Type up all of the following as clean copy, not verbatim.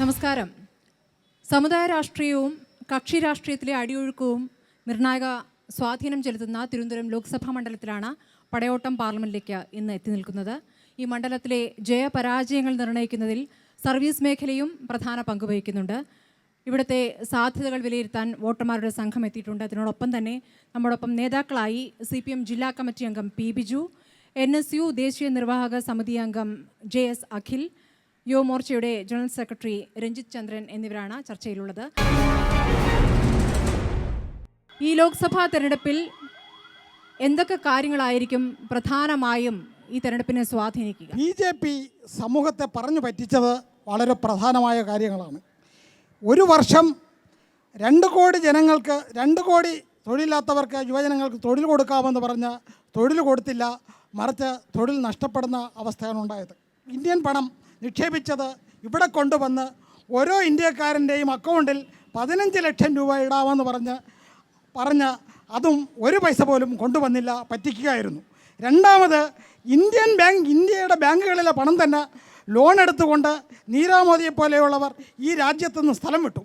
നമസ്കാരം. സമുദായ രാഷ്ട്രീയവും കക്ഷി രാഷ്ട്രീയത്തിലെ അടിയൊഴുക്കവും നിർണായക സ്വാധീനം ചെലുത്തുന്ന തിരുവനന്തപുരം ലോക്സഭാ മണ്ഡലത്തിലാണ് പടയോട്ടം പാർലമെന്റിലേക്ക് ഇന്ന് എത്തി നിൽക്കുന്നത്. ഈ മണ്ഡലത്തിലെ ജയപരാജയങ്ങൾ നിർണ്ണയിക്കുന്നതിൽ സർവീസ് മേഖലയും പ്രധാന പങ്ക് വഹിക്കുന്നുണ്ട്. ഇവിടുത്തെ സാധ്യതകൾ വിലയിരുത്താൻ വോട്ടർമാരുടെ സംഘം എത്തിയിട്ടുണ്ട്. അതിനോടൊപ്പം തന്നെ നമ്മോടൊപ്പം നേതാക്കളായി CPM ജില്ലാ കമ്മിറ്റി അംഗം P. ബിജു, NSU ദേശീയ നിർവാഹക സമിതി അംഗം JS അഖിൽ, യുവമോർച്ചയുടെ ജനറൽ സെക്രട്ടറി രഞ്ജിത്ത് ചന്ദ്രൻ എന്നിവരാണ് ചർച്ചയിലുള്ളത്. ഈ ലോക്സഭാ തെരഞ്ഞെടുപ്പിൽ എന്തൊക്കെ കാര്യങ്ങളായിരിക്കും പ്രധാനമായും ഈ തെരഞ്ഞെടുപ്പിനെ സ്വാധീനിക്കുക? BJP സമൂഹത്തെ പറഞ്ഞു പറ്റിച്ചത് വളരെ പ്രധാനമായ കാര്യങ്ങളാണ്. ഒരു വർഷം 2 കോടി ജനങ്ങൾക്ക് 2 കോടി തൊഴിലില്ലാത്തവർക്ക് യുവജനങ്ങൾക്ക് തൊഴിൽ കൊടുക്കാമെന്ന് പറഞ്ഞ് തൊഴിൽ കൊടുത്തില്ല, മറിച്ച് തൊഴിൽ നഷ്ടപ്പെടുന്ന അവസ്ഥയാണ് ഉണ്ടായത്. ഇന്ത്യൻ പണം നിക്ഷേപിച്ചത് ഇവിടെ കൊണ്ടുവന്ന് ഓരോ ഇന്ത്യക്കാരൻ്റെയും അക്കൗണ്ടിൽ 15 ലക്ഷം രൂപ ഇടാമെന്ന് പറഞ്ഞ് അതും ഒരു പൈസ പോലും കൊണ്ടുവന്നില്ല, പറ്റിക്കുകയായിരുന്നു. രണ്ടാമത് ഇന്ത്യയുടെ ബാങ്കുകളിലെ പണം തന്നെ ലോൺ എടുത്തുകൊണ്ട് നീരാമോദിയെ പോലെയുള്ളവർ ഈ രാജ്യത്തുനിന്ന് സ്ഥലം വിട്ടു.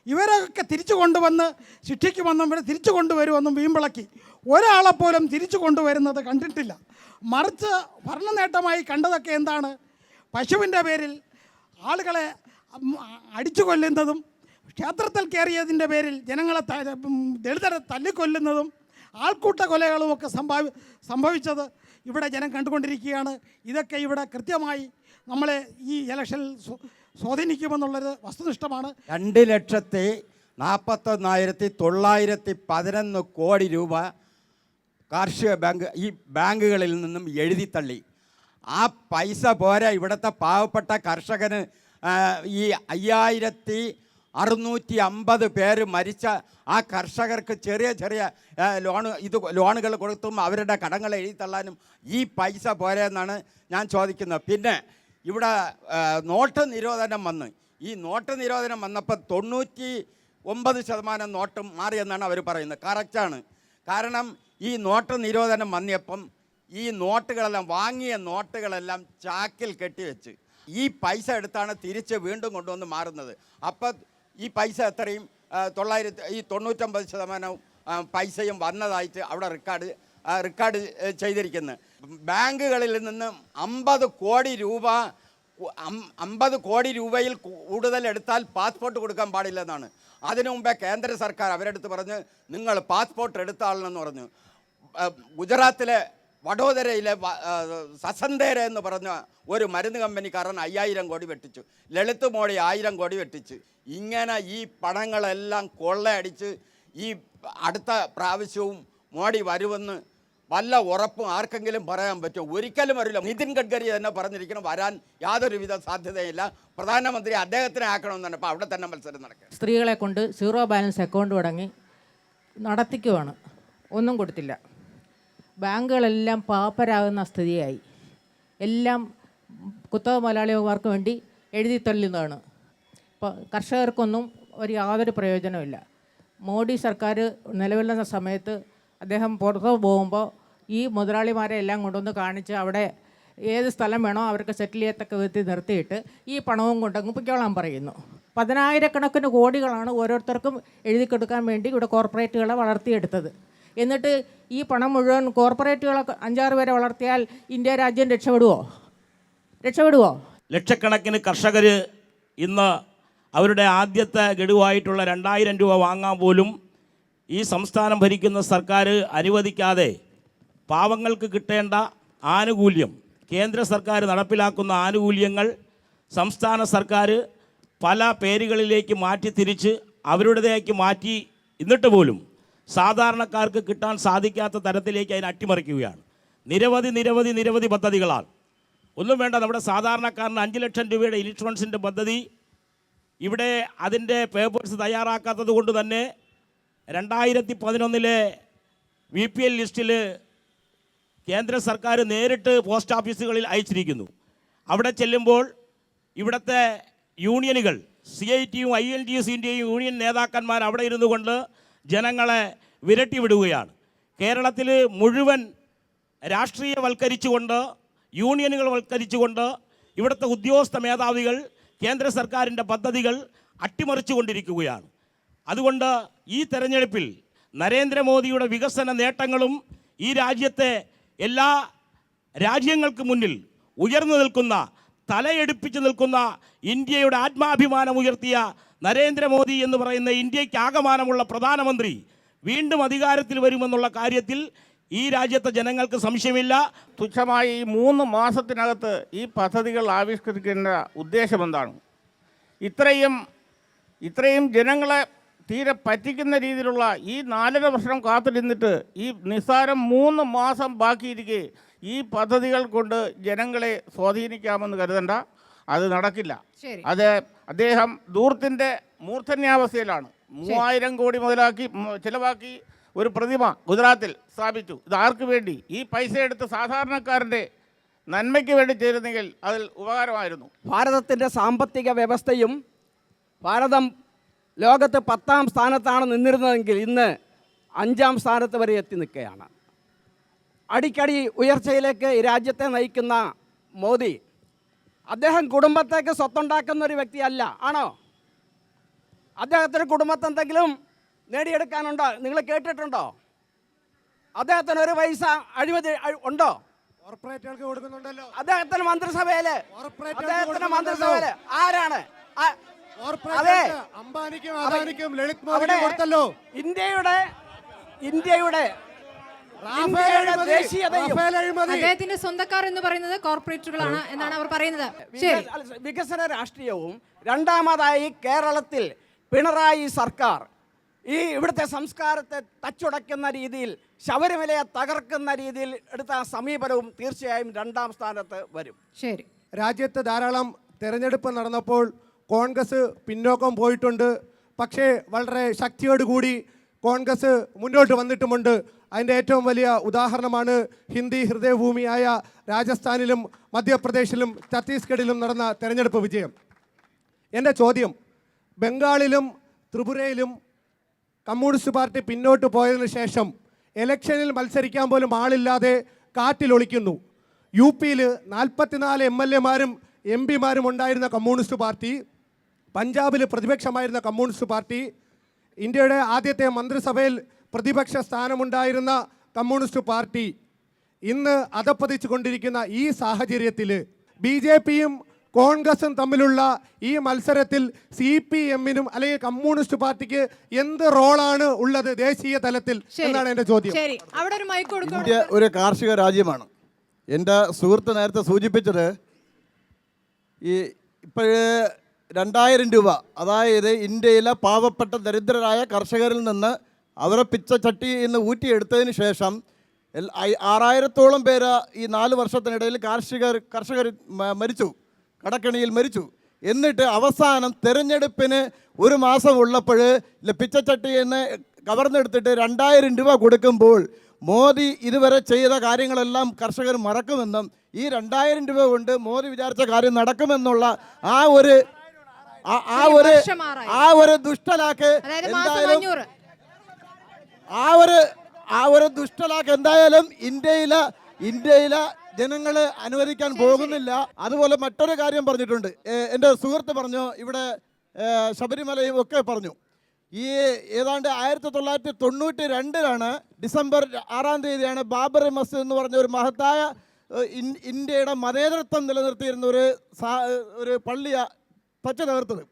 ഇവരൊക്കെ തിരിച്ചു കൊണ്ടുവന്ന് ശിക്ഷിക്കുമെന്നും ഇവരെ തിരിച്ചു കൊണ്ടുവരുമെന്നും വീമ്പിളക്കി ഒരാളെപ്പോലും തിരിച്ചു കൊണ്ടുവരുന്നത് കണ്ടിട്ടില്ല. മറിച്ച് ഭരണ നേട്ടമായി കണ്ടതൊക്കെ എന്താണ്? പശുവിൻ്റെ പേരിൽ ആളുകളെ അടിച്ചു കൊല്ലുന്നതും, ക്ഷേത്രത്തിൽ കയറിയതിൻ്റെ പേരിൽ ജനങ്ങളെ ദളിതരെ തല്ലിക്കൊല്ലുന്നതും, ആൾക്കൂട്ട കൊലകളുമൊക്കെ സംഭവിച്ചത് ഇവിടെ ജനം കണ്ടുകൊണ്ടിരിക്കുകയാണ്. ഇതൊക്കെ ഇവിടെ കൃത്യമായി നമ്മളെ ഈ ഇലക്ഷനിൽ സ്വാധീനിക്കുമെന്നുള്ളത് വസ്തുനിഷ്ഠമാണ്. 2,41,911 കോടി രൂപ കാർഷിക ഈ ബാങ്കുകളിൽ നിന്നും എഴുതിത്തള്ളി. ആ പൈസ പോരാ ഇവിടുത്തെ പാവപ്പെട്ട കർഷകന് ഈ 5,650 പേര് മരിച്ച ആ കർഷകർക്ക് ചെറിയ ലോണുകൾ കൊടുത്തും അവരുടെ കടങ്ങൾ എഴുതിത്തള്ളാനും ഈ പൈസ പോരെന്നാണ് ഞാൻ ചോദിക്കുന്നത്. പിന്നെ ഇവിടെ നോട്ട് നിരോധനം വന്ന് ഈ നോട്ട് നിരോധനം വന്നപ്പോൾ 99% നോട്ടും മാറിയെന്നാണ് അവർ പറയുന്നത്. കറക്റ്റാണ്. കാരണം ഈ നോട്ട് നിരോധനം വന്നപ്പം ഈ നോട്ടുകളെല്ലാം വാങ്ങിയ നോട്ടുകളെല്ലാം ചാക്കിൽ കെട്ടിവെച്ച് ഈ പൈസ എടുത്താണ് തിരിച്ച് വീണ്ടും കൊണ്ടുവന്ന് മാറുന്നത്. അപ്പം ഈ പൈസ എത്രയും 99% പൈസയും വന്നതായിട്ട് അവിടെ റെക്കോർഡ് ചെയ്തിരിക്കുന്നത്. ബാങ്കുകളിൽ നിന്ന് 50 കോടി രൂപയിൽ കൂടുതൽ എടുത്താൽ പാസ്പോർട്ട് കൊടുക്കാൻ പാടില്ലെന്നാണ്. അതിനു മുമ്പേ കേന്ദ്ര സർക്കാർ അവരെടുത്ത് പറഞ്ഞ് നിങ്ങൾ പാസ്പോർട്ട് എടുത്താളെന്ന് പറഞ്ഞു. ഗുജറാത്തിലെ വഡോദരയിലെ സസന്തേര എന്ന് പറഞ്ഞ ഒരു മരുന്ന് കമ്പനിക്കാരൻ 5000 കോടി വെട്ടിച്ചു. ലളിത് മോഡി 1000 കോടി വെട്ടിച്ചു. ഇങ്ങനെ ഈ പണങ്ങളെല്ലാം കൊള്ളയടിച്ച് ഈ അടുത്ത പ്രാവശ്യവും മോഡി വരുമെന്ന് വല്ല ഉറപ്പും ആർക്കെങ്കിലും പറയാൻ പറ്റും? ഒരിക്കലും വരില്ല. നിതിൻ ഗഡ്കരി തന്നെ പറഞ്ഞിരിക്കണം വരാൻ യാതൊരുവിധ സാധ്യതയില്ല, പ്രധാനമന്ത്രി അദ്ദേഹത്തിനെ ആക്കണമെന്നാണ്. ഇപ്പോൾ അവിടെ തന്നെ മത്സരം നടക്കുക. സ്ത്രീകളെ കൊണ്ട് 0 ബാലൻസ് അക്കൗണ്ട് തുടങ്ങി നടത്തിക്കുവാണ്, ഒന്നും കൊടുത്തില്ല. ബാങ്കുകളെല്ലാം പാപ്പരാകുന്ന സ്ഥിതിയായി. എല്ലാം കുത്തക മുതലാളിമാർക്ക് വേണ്ടി എഴുതി തള്ളുന്നതാണ്. ഇപ്പോൾ കർഷകർക്കൊന്നും യാതൊരു പ്രയോജനമില്ല. മോഡി സർക്കാർ നിലവിലുന്ന സമയത്ത് അദ്ദേഹം പുറത്ത് പോകുമ്പോൾ ഈ മുതലാളിമാരെ എല്ലാം കൊണ്ടുവന്ന് കാണിച്ച് അവിടെ ഏത് സ്ഥലം വേണോ അവർക്ക് സെറ്റിൽ ചെയ്യത്തക്ക വിധത്തിൽ നിർത്തിയിട്ട് ഈ പണവും കൊണ്ടങ്ങ് പൊയ്ക്കോളാൻ പറയുന്നു. 10,000 കോടികളാണ് ഓരോരുത്തർക്കും എഴുതി കൊടുക്കാൻ വേണ്ടി ഇവിടെ കോർപ്പറേറ്റുകളെ വളർത്തിയെടുത്തത്. എന്നിട്ട് ഈ പണം മുഴുവൻ കോർപ്പറേറ്റുകളെ 5-6 പേരെ വളർത്തിയാൽ ഇന്ത്യ രാജ്യം രക്ഷപ്പെടുവോ? ലക്ഷക്കണക്കിന് കർഷകർ ഇന്ന് അവരുടെ ആദ്യത്തെ ഗഡുവായിട്ടുള്ള 2,000 രൂപ വാങ്ങാൻ പോലും ഈ സംസ്ഥാനം ഭരിക്കുന്ന സർക്കാർ അനുവദിക്കാതെ പാവങ്ങൾക്ക് കിട്ടേണ്ട ആനുകൂല്യം, കേന്ദ്ര സർക്കാർ നടപ്പിലാക്കുന്ന ആനുകൂല്യങ്ങൾ സംസ്ഥാന സർക്കാർ പല പേരുകളിലേക്ക് മാറ്റി തിരിച്ച് അവരുടേതാക്കി മാറ്റി, എന്നിട്ട് പോലും സാധാരണക്കാർക്ക് കിട്ടാൻ സാധിക്കാത്ത തരത്തിലേക്ക് അതിനെ അട്ടിമറിക്കുകയാണ്. നിരവധി പദ്ധതികളാണ്. ഒന്നും വേണ്ട, നമ്മുടെ സാധാരണക്കാരന് 5 ലക്ഷം രൂപയുടെ ഇൻഷുറൻസിൻ്റെ പദ്ധതി ഇവിടെ അതിൻ്റെ പേപ്പേഴ്സ് തയ്യാറാക്കാത്തത് കൊണ്ട് തന്നെ 2011 VPL ലിസ്റ്റിൽ കേന്ദ്ര സർക്കാർ നേരിട്ട് പോസ്റ്റ് ഓഫീസുകളിൽ അയച്ചിരിക്കുന്നു. അവിടെ ചെല്ലുമ്പോൾ ഇവിടുത്തെ യൂണിയനുകൾ CITയും INTUസിൻ്റെയും യൂണിയൻ നേതാക്കന്മാർ അവിടെ ഇരുന്നു കൊണ്ട് ജനങ്ങളെ വിരട്ടി വിടുകയാണ്. കേരളത്തിൽ മുഴുവൻ രാഷ്ട്രീയവൽക്കരിച്ചുകൊണ്ട്, യൂണിയനുകൾ വൽക്കരിച്ചുകൊണ്ട് ഇവിടുത്തെ ഉദ്യോഗസ്ഥ മേധാവികൾ കേന്ദ്ര സർക്കാരിൻ്റെ പദ്ധതികൾ അട്ടിമറിച്ചുകൊണ്ടിരിക്കുകയാണ്. അതുകൊണ്ട് ഈ തെരഞ്ഞെടുപ്പിൽ നരേന്ദ്രമോദിയുടെ വികസന നേട്ടങ്ങളും ഈ രാജ്യത്തെ എല്ലാ രാജ്യങ്ങൾക്ക് മുന്നിൽ ഉയർന്നു നിൽക്കുന്ന, തലയെടുപ്പിച്ച് നിൽക്കുന്ന, ഇന്ത്യയുടെ ആത്മാഭിമാനം ഉയർത്തിയ നരേന്ദ്രമോദി എന്ന് പറയുന്ന ഇന്ത്യയ്ക്ക് ആകമാനമുള്ള പ്രധാനമന്ത്രി വീണ്ടും അധികാരത്തിൽ വരുമെന്നുള്ള കാര്യത്തിൽ ഈ രാജ്യത്തെ ജനങ്ങൾക്ക് സംശയമില്ല. തുച്ഛമായി ഈ 3 മാസത്തിനകത്ത് ഈ പദ്ധതികൾ ആവിഷ്കരിക്കേണ്ട ഉദ്ദേശം എന്താണ്? ഇത്രയും ജനങ്ങളെ തീരെ പറ്റിക്കുന്ന രീതിയിലുള്ള ഈ 4.5 വർഷം കാത്തിരുന്നിട്ട് ഈ നിസ്സാരം 3 മാസം ബാക്കിയിരിക്കെ ഈ പദ്ധതികൾ കൊണ്ട് ജനങ്ങളെ സ്വാധീനിക്കാമെന്ന് കരുതണ്ട, അത് നടക്കില്ല. അത് അദ്ദേഹം ദൂർത്തിൻ്റെ മൂർധന്യാവസ്ഥയിലാണ്. 3000 കോടി ചിലവാക്കി ഒരു പ്രതിമ ഗുജറാത്തിൽ സ്ഥാപിച്ചു. ഇത് ആർക്ക് വേണ്ടി? ഈ പൈസ എടുത്ത് സാധാരണക്കാരൻ്റെ നന്മയ്ക്ക് വേണ്ടി ചേരുന്നെങ്കിൽ അതിൽ ഉപകാരമായിരുന്നു. ഭാരതത്തിൻ്റെ സാമ്പത്തിക വ്യവസ്ഥയും ഭാരതം ലോകത്ത് 10ാം സ്ഥാനത്താണ് നിന്നിരുന്നതെങ്കിൽ ഇന്ന് 5ാം സ്ഥാനത്ത് വരെ എത്തി നിൽക്കുകയാണ്. അടിക്കടി ഉയർച്ചയിലേക്ക് ഈ രാജ്യത്തെ നയിക്കുന്ന മോദി, അദ്ദേഹം കുടുംബത്തേക്ക് സ്വത്തുണ്ടാക്കുന്ന ഒരു വ്യക്തിയല്ല. ആണോ? അദ്ദേഹത്തിന് കുടുംബത്തെ എന്തെങ്കിലും നേടിയെടുക്കാനുണ്ടോ? നിങ്ങൾ കേട്ടിട്ടുണ്ടോ? അദ്ദേഹത്തിന് ഒരു പൈസ അഴിമതി ഉണ്ടോ? അദ്ദേഹത്തിന് മന്ത്രിസഭയില് ആരാണ്? അതെ, ഇന്ത്യയുടെ അദ്ദേഹത്തിന്റെ സ്വന്തക്കാർ എന്ന് പറയുന്നത് കോർപ്പറേറ്റുകളാണ് എന്നാണ് അവർ പറയുന്നത്. വികസന രാഷ്ട്രീയവും രണ്ടാമതായി കേരളത്തിൽ പിണറായി സർക്കാർ ഇവിടുത്തെ സംസ്കാരത്തെ തച്ചുടയ്ക്കുന്ന രീതിയിൽ, ശബരിമലയെ തകർക്കുന്ന രീതിയിൽ എടുത്ത സമീപനവും തീർച്ചയായും 2ാം സ്ഥാനത്ത് വരും. ശരി. രാജ്യത്ത് ധാരാളം തെരഞ്ഞെടുപ്പ് നടന്നപ്പോൾ കോൺഗ്രസ് പിന്നോക്കം പോയിട്ടുണ്ട്. പക്ഷേ വളരെ ശക്തിയോടുകൂടി കോൺഗ്രസ് മുന്നോട്ട് വന്നിട്ടുമുണ്ട്. അതിൻ്റെ ഏറ്റവും വലിയ ഉദാഹരണമാണ് ഹിന്ദി ഹൃദയഭൂമിയായ രാജസ്ഥാനിലും മധ്യപ്രദേശിലും ഛത്തീസ്ഗഡിലും നടന്ന തെരഞ്ഞെടുപ്പ് വിജയം. എൻ്റെ ചോദ്യം, ബംഗാളിലും ത്രിപുരയിലും കമ്മ്യൂണിസ്റ്റ് പാർട്ടി പിന്നോട്ട് പോയതിനു ശേഷം ഇലക്ഷനിൽ മത്സരിക്കാൻ പോലും ആളില്ലാതെ കാട്ടിലൊളിക്കുന്നു. യു പിയിൽ 44 MLA-മാരും MP-മാരും ഉണ്ടായിരുന്ന കമ്മ്യൂണിസ്റ്റ് പാർട്ടി, പഞ്ചാബിൽ പ്രതിപക്ഷമായിരുന്ന കമ്മ്യൂണിസ്റ്റ് പാർട്ടി, ഇന്ത്യയുടെ ആദ്യത്തെ മന്ത്രിസഭയിൽ പ്രതിപക്ഷ സ്ഥാനമുണ്ടായിരുന്ന കമ്മ്യൂണിസ്റ്റ് പാർട്ടി ഇന്ന് അധപ്പതിച്ചു കൊണ്ടിരിക്കുന്ന ഈ സാഹചര്യത്തിൽ BJP-യും കോൺഗ്രസും തമ്മിലുള്ള ഈ മത്സരത്തിൽ CPM-നും അല്ലെങ്കിൽ കമ്മ്യൂണിസ്റ്റ് പാർട്ടിക്ക് എന്ത് റോളാണ് ഉള്ളത് ദേശീയ തലത്തിൽ എന്നാണ് എൻ്റെ ചോദ്യം. ഇന്ത്യ ഒരു കാർഷിക രാജ്യമാണ്. എൻ്റെ സുഹൃത്ത് നേരത്തെ സൂചിപ്പിച്ചത് ഈ ഇപ്പോഴ് 2000 രൂപ, അതായത് ഇന്ത്യയിലെ പാവപ്പെട്ട ദരിദ്രരായ കർഷകരിൽ നിന്ന് അവരെ പിച്ചച്ചട്ടിയിൽ നിന്ന് ഊറ്റിയെടുത്തതിന് ശേഷം 6000-ഓളം പേര് ഈ 4 വർഷത്തിനിടയിൽ കർഷകർ മരിച്ചു, കടക്കണിയിൽ മരിച്ചു. എന്നിട്ട് അവസാനം തെരഞ്ഞെടുപ്പിന് 1 മാസം ഉള്ളപ്പോൾ പിച്ചച്ചട്ടിയിൽ നിന്ന് കവർന്നെടുത്തിട്ട് 2000 രൂപ കൊടുക്കുമ്പോൾ മോദി ഇതുവരെ ചെയ്ത കാര്യങ്ങളെല്ലാം കർഷകർ മറക്കുമെന്നും ഈ 2000 രൂപ കൊണ്ട് മോദി വിചാരിച്ച കാര്യം നടക്കുമെന്നുള്ള ആ ഒരു ദുഷ്ടലാക്ക് എന്തായാലും ഇന്ത്യയിലെ ജനങ്ങൾ അനുവദിക്കാൻ പോകുന്നില്ല. അതുപോലെ മറ്റൊരു കാര്യം പറഞ്ഞിട്ടുണ്ട്, എൻ്റെ സുഹൃത്ത് പറഞ്ഞു, ഇവിടെ ശബരിമലയും ഒക്കെ പറഞ്ഞു. ഈ ഏതാണ്ട് 1992 ഡിസംബർ 6-ാം തീയതിയാണ് ബാബറി മസ്ജിദ് എന്ന് പറഞ്ഞ ഒരു മഹത്തായ ഇന്ത്യയുടെ മതേതരത്വം നിലനിർത്തിയിരുന്ന ഒരു പള്ളിയെ തച്ചു തകർത്തത്.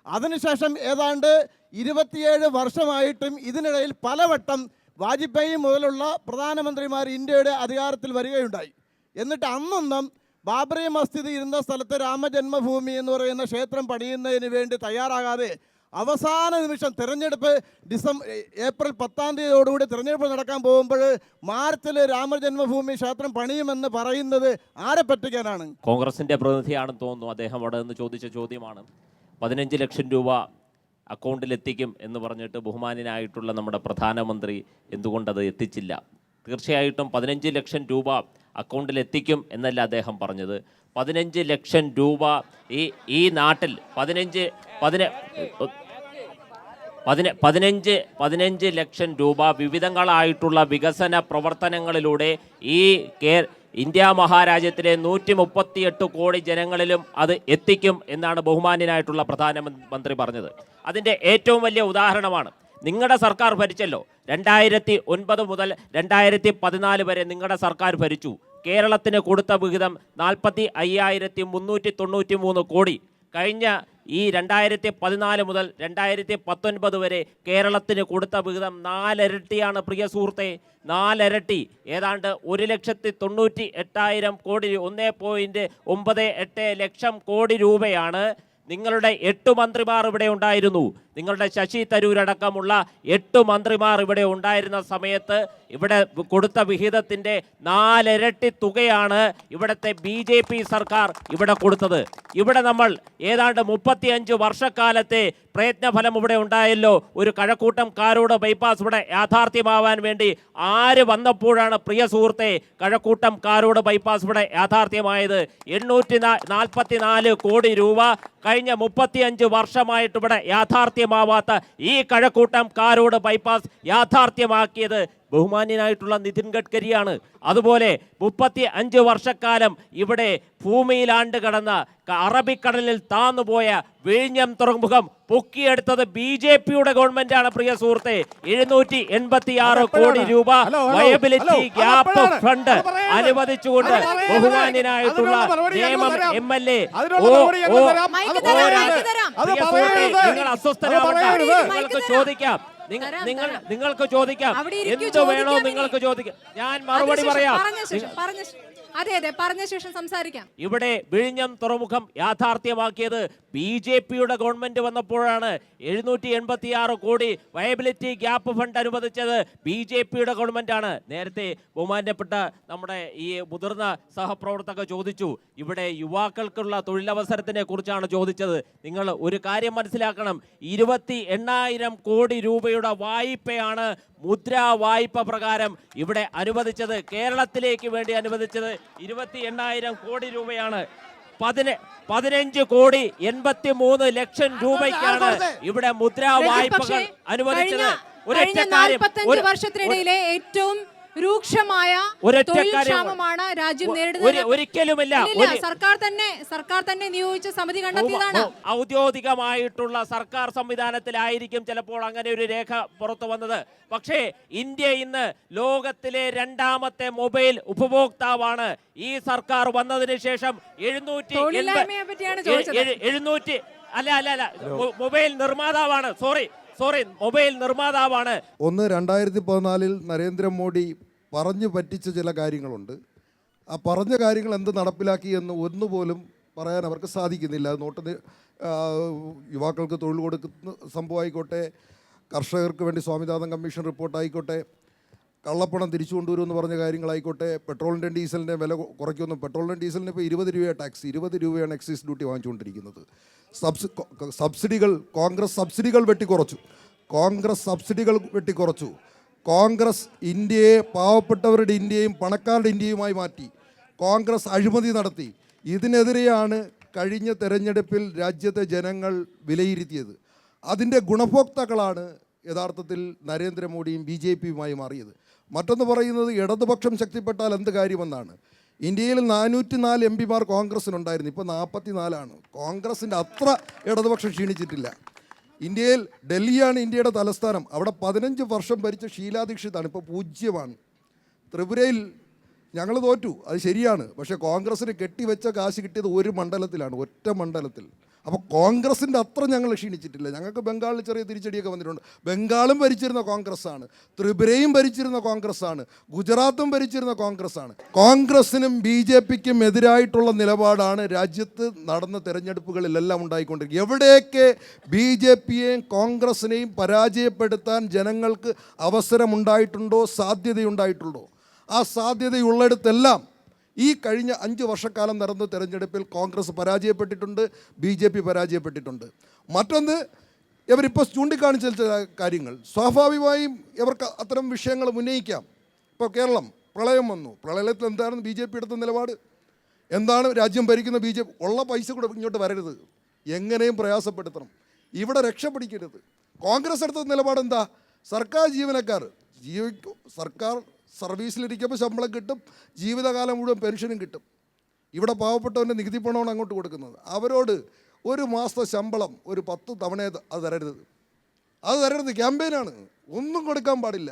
അതിനുശേഷം ഏതാണ്ട് 27 വർഷമായിട്ടും ഇതിനിടയിൽ പലവട്ടം വാജ്പേയി മുതലുള്ള പ്രധാനമന്ത്രിമാർ ഇന്ത്യയുടെ അധികാരത്തിൽ വരികയുണ്ടായി. എന്നിട്ട് അന്നൊന്നും ബാബറി മസ്ജിദ് ഇരുന്ന സ്ഥലത്ത് രാമജന്മഭൂമി എന്ന് പറയുന്ന ക്ഷേത്രം പണിയുന്നതിന് വേണ്ടി തയ്യാറാകാതെ അവസാന നിമിഷം തെരഞ്ഞെടുപ്പ് ഏപ്രിൽ 10-ാം തീയതിയോടുകൂടി തെരഞ്ഞെടുപ്പ് നടക്കാൻ പോകുമ്പോൾ മാർച്ചിൽ രാമജന്മഭൂമി ക്ഷേത്രം പണിയുമെന്ന് പറയുന്നത് ആരെ പറ്റിക്കാനാണ്? കോൺഗ്രസിൻ്റെ പ്രതിനിധിയാണെന്ന് തോന്നുന്നു. അദ്ദേഹം അവിടെ നിന്ന് ചോദിച്ച ചോദ്യമാണ്, 15 ലക്ഷം രൂപ അക്കൗണ്ടിലെത്തിക്കും എന്ന് പറഞ്ഞിട്ട് ബഹുമാന്യനായിട്ടുള്ള നമ്മുടെ പ്രധാനമന്ത്രി എന്തുകൊണ്ടത് എത്തിച്ചില്ല? തീർച്ചയായിട്ടും 15 ലക്ഷം രൂപ അക്കൗണ്ടിലെത്തിക്കും എന്നല്ല അദ്ദേഹം പറഞ്ഞത്. 15 ലക്ഷം രൂപ ഈ നാട്ടിൽ 15 ലക്ഷം രൂപ വിവിധങ്ങളായിട്ടുള്ള വികസന പ്രവർത്തനങ്ങളിലൂടെ ഇന്ത്യ മഹാരാജ്യത്തിലെ 138 കോടി ജനങ്ങളിലും അത് എത്തിക്കും എന്നാണ് ബഹുമാന്യനായിട്ടുള്ള പ്രധാനമന്ത്രി പറഞ്ഞത്. അതിൻ്റെ ഏറ്റവും വലിയ ഉദാഹരണമാണ് നിങ്ങളുടെ സർക്കാർ ഭരിച്ചല്ലോ. 2009 മുതൽ 2014 വരെ നിങ്ങളുടെ സർക്കാർ ഭരിച്ചു. കേരളത്തിന് കൊടുത്ത വിഹിതം 45,393 കോടി. കഴിഞ്ഞ ഈ 2014 മുതൽ 2019 വരെ കേരളത്തിന് കൊടുത്ത വിഹിതം 4 ഇരട്ടിയാണ് പ്രിയ സുഹൃത്തെ, 4 ഇരട്ടി. ഏതാണ്ട് 1,98,000 കോടി, 1.98 ലക്ഷം കോടി രൂപയാണ് നിങ്ങളുടെ 8 മന്ത്രിമാർ ഇവിടെ ഉണ്ടായിരുന്നു. നിങ്ങളുടെ ശശി തരൂരടക്കമുള്ള 8 മന്ത്രിമാർ ഇവിടെ ഉണ്ടായിരുന്ന സമയത്ത് ഇവിടെ കൊടുത്ത വിഹിതത്തിൻ്റെ 4 ഇരട്ടി തുകയാണ് ഇവിടുത്തെ BJP സർക്കാർ ഇവിടെ കൊടുത്തത്. ഇവിടെ നമ്മൾ ഏതാണ്ട് 35 വർഷക്കാലത്തെ പ്രയത്നഫലം ഇവിടെ ഉണ്ടായല്ലോ. ഒരു കഴക്കൂട്ടം കാരോട് ബൈപ്പാസ് ഇവിടെ യാഥാർത്ഥ്യമാവാൻ വേണ്ടി ആര് വന്നപ്പോഴാണ് പ്രിയ സുഹൃത്തെ കഴക്കൂട്ടം കാരോട് ബൈപ്പാസ് ഇവിടെ യാഥാർത്ഥ്യമായത്? 844 കോടി രൂപ കഴിഞ്ഞ 35 വർഷമായിട്ട് ഇവിടെ യാഥാർത്ഥ്യമാവാത്ത ഈ കഴക്കൂട്ടം കാരോട് ബൈപ്പാസ് യാഥാർത്ഥ്യമാക്കിയത് ബഹുമാന്യനായിട്ടുള്ള നിതിൻ ഗഡ്കരിയാണ്. അതുപോലെ 35 വർഷക്കാലം ഇവിടെ ഭൂമിയിലാണ്ട് കടന്ന അറബിക്കടലിൽ താന്നുപോയ വിഴിഞ്ഞം തുറമുഖം പൊക്കിയെടുത്തത് BJPയുടെ ഗവൺമെന്റാണ് പ്രിയ സുഹൃത്തെ. 786 കോടി രൂപ വയബിലിറ്റി ഗ്യാപ്പ് ഫണ്ട് അനുവദിച്ചുകൊണ്ട് ബഹുമാന്യനായിട്ടുള്ള നിയമം MLA നിങ്ങൾ അസ്വസ്ഥരാവണ്ട, നിങ്ങൾക്ക് ചോദിക്കാം, നിങ്ങൾക്ക് ചോദിക്കാം, എന്ത് വേണോ നിങ്ങൾക്ക് ചോദിക്കാം, ഞാൻ മറുപടി പറയാം. അതെ അതെ, പറഞ്ഞ ശേഷം സംസാരിക്കാം. ഇവിടെ വിഴിഞ്ഞം തുറമുഖം യാഥാർത്ഥ്യമാക്കിയത് BJPയുടെ ഗവൺമെന്റ് വന്നപ്പോഴാണ്. 786 കോടി വയബിലിറ്റി ഗ്യാപ്പ് ഫണ്ട് അനുവദിച്ചത് BJPയുടെ ഗവൺമെന്റാണ്. നേരത്തെ ബഹുമാന്യപ്പെട്ട നമ്മുടെ ഈ മുതിർന്ന സഹപ്രവർത്തക ചോദിച്ചു, ഇവിടെ യുവാക്കൾക്കുള്ള തൊഴിലവസരത്തിനെ കുറിച്ചാണ് ചോദിച്ചത്. നിങ്ങൾ ഒരു കാര്യം മനസ്സിലാക്കണം, 28,000 കോടി രൂപയുടെ വായ്പയാണ് മുദ്രാ വായ്പ പ്രകാരം ഇവിടെ അനുവദിച്ചത്. കേരളത്തിലേക്ക് വേണ്ടി അനുവദിച്ചത് 28,000 കോടി രൂപയാണ്. 15 കോടി 83 ലക്ഷം രൂപയ്ക്കാണ് ഇവിടെ മുദ്രാ വായ്പകൾ അനുവദിച്ചത്. കഴിഞ്ഞ 45 വർഷത്തിനിടയിലെ ഏറ്റവും രൂക്ഷമായ തൊഴിൽക്ഷാമമാണ് രാജ്യം നേരിടുന്നത്. ഒരിക്കലുമില്ല. സർക്കാർ തന്നെ നിയോഗിച്ച സമിതി കണ്ടെത്തിയതാണ്. ഔദ്യോഗികമായിട്ടുള്ള സർക്കാർ സംവിധാനത്തിലായിരിക്കും ചിലപ്പോൾ അങ്ങനെ ഒരു രേഖ പുറത്തു വന്നത്. പക്ഷേ ഇന്ത്യ ഇന്ന് ലോകത്തിലെ 2ാമത്തെ മൊബൈൽ ഉപഭോക്താവാണ്. ഈ സർക്കാർ വന്നതിന് ശേഷം 700 അല്ല മൊബൈൽ നിർമ്മാതാവാണ്. സോറി മൊബൈൽ നിർമ്മാതാവാണ്. 2014 നരേന്ദ്രമോദി പറഞ്ഞു പറ്റിച്ച ചില കാര്യങ്ങളുണ്ട്. ആ പറഞ്ഞ കാര്യങ്ങൾ എന്ത് നടപ്പിലാക്കി എന്ന് ഒന്നുപോലും പറയാൻ അവർക്ക് സാധിക്കുന്നില്ല. അത് യുവാക്കൾക്ക് തൊഴിൽ കൊടുക്കുന്ന സംഭവമായിക്കോട്ടെ, കർഷകർക്ക് വേണ്ടി സ്വാമിനാഥൻ കമ്മീഷൻ റിപ്പോർട്ടായിക്കോട്ടെ, കള്ളപ്പണം തിരിച്ചു കൊണ്ടുവരുമെന്ന് പറഞ്ഞ കാര്യങ്ങളായിക്കോട്ടെ, പെട്രോളിൻ്റെ ഡീസലിൻ്റെ വില കുറയ്ക്കുമെന്ന്. പെട്രോളിൻ്റെ ഡീസലിന് ഇപ്പോൾ 20 രൂപയാണ് ടാക്സ്, 20 രൂപയാണ് എക്സൈസ് ഡ്യൂട്ടി വാങ്ങിച്ചുകൊണ്ടിരിക്കുന്നത്. സബ്സിഡികൾ കോൺഗ്രസ് സബ്സിഡികൾ വെട്ടിക്കുറച്ചു. കോൺഗ്രസ് ഇന്ത്യയെ പാവപ്പെട്ടവരുടെ ഇന്ത്യയും പണക്കാരുടെ ഇന്ത്യയുമായി മാറ്റി. കോൺഗ്രസ് അഴിമതി നടത്തി. ഇതിനെതിരെയാണ് കഴിഞ്ഞ തെരഞ്ഞെടുപ്പിൽ രാജ്യത്തെ ജനങ്ങൾ വിലയിരുത്തിയത്. അതിൻ്റെ ഗുണഭോക്താക്കളാണ് യഥാർത്ഥത്തിൽ നരേന്ദ്രമോദിയും BJPയുമായി മാറിയത്. മറ്റൊന്ന് പറയുന്നത് ഇടതുപക്ഷം ശക്തിപ്പെട്ടാൽ എന്ത് കാര്യമെന്നാണ്. ഇന്ത്യയിൽ 404 MPമാർ കോൺഗ്രസ്സിനുണ്ടായിരുന്നു, ഇപ്പോൾ 44ആണ്. കോൺഗ്രസിൻ്റെ അത്ര ഇടതുപക്ഷം ക്ഷീണിച്ചിട്ടില്ല. ഇന്ത്യയിൽ ഡൽഹിയാണ് ഇന്ത്യയുടെ തലസ്ഥാനം. അവിടെ 15 വർഷം ഭരിച്ച ഷീലാ ദീക്ഷിതാണ്, ഇപ്പോൾ 0ആണ്. ത്രിപുരയിൽ ഞങ്ങൾ തോറ്റു, അത് ശരിയാണ്. പക്ഷേ കോൺഗ്രസ്സിന് കെട്ടിവെച്ച കാശ് കിട്ടിയത് ഒരു മണ്ഡലത്തിലാണ്, ഒറ്റ മണ്ഡലത്തിൽ. അപ്പോൾ കോൺഗ്രസിൻ്റെ അത്ര ഞങ്ങൾ ക്ഷീണിച്ചിട്ടില്ല. ഞങ്ങൾക്ക് ബംഗാളിൽ ചെറിയ തിരിച്ചടിയൊക്കെ വന്നിട്ടുണ്ട്. ബംഗാളും ഭരിച്ചിരുന്ന കോൺഗ്രസ്സാണ്, ത്രിപുരയും ഭരിച്ചിരുന്ന കോൺഗ്രസ്സാണ്, ഗുജറാത്തും ഭരിച്ചിരുന്ന കോൺഗ്രസ്സാണ്. കോൺഗ്രസിനും BJPക്കും എതിരായിട്ടുള്ള നിലപാടാണ് രാജ്യത്ത് നടന്ന തെരഞ്ഞെടുപ്പുകളിലെല്ലാം ഉണ്ടായിക്കൊണ്ടിരിക്കുന്നത്. എവിടെയൊക്കെ BJPയെയും കോൺഗ്രസിനെയും പരാജയപ്പെടുത്താൻ ജനങ്ങൾക്ക് അവസരമുണ്ടായിട്ടുണ്ടോ, സാധ്യതയുണ്ടായിട്ടുണ്ടോ, ആ സാധ്യതയുള്ളിടത്തെല്ലാം ഈ കഴിഞ്ഞ 5 വർഷക്കാലം നടന്ന തെരഞ്ഞെടുപ്പിൽ കോൺഗ്രസ് പരാജയപ്പെട്ടിട്ടുണ്ട്, BJP പരാജയപ്പെട്ടിട്ടുണ്ട്. മറ്റൊന്ന്, ഇവരിപ്പോൾ ചൂണ്ടിക്കാണിച്ച കാര്യങ്ങൾ സ്വാഭാവികമായും ഇവർക്ക് അത്തരം വിഷയങ്ങൾ ഉന്നയിക്കാം. ഇപ്പോൾ കേരളം പ്രളയം വന്നു, പ്രളയത്തിൽ എന്തായിരുന്നു BJP എടുത്ത നിലപാട്? എന്താണ് രാജ്യം ഭരിക്കുന്ന BJP? ഉള്ള പൈസ കൂടെ ഇങ്ങോട്ട് വരരുത്, എങ്ങനെയും പ്രയാസപ്പെടുത്തണം, ഇവിടെ രക്ഷപ്പെടിക്കരുത്. കോൺഗ്രസ് എടുത്ത നിലപാട് എന്താ? സർക്കാർ ജീവനക്കാർ സർക്കാർ സർവീസിലിരിക്കുമ്പോൾ ശമ്പളം കിട്ടും, ജീവിതകാലം മുഴുവൻ പെൻഷനും കിട്ടും. ഇവിടെ പാവപ്പെട്ടവൻ്റെ നികുതി പണമാണ് അങ്ങോട്ട് കൊടുക്കുന്നത്. അവരോട് ഒരു മാസത്തെ ശമ്പളം ഒരു 10 തവണ അത് തരരുത്. ക്യാമ്പയിനാണ്, ഒന്നും കൊടുക്കാൻ പാടില്ല.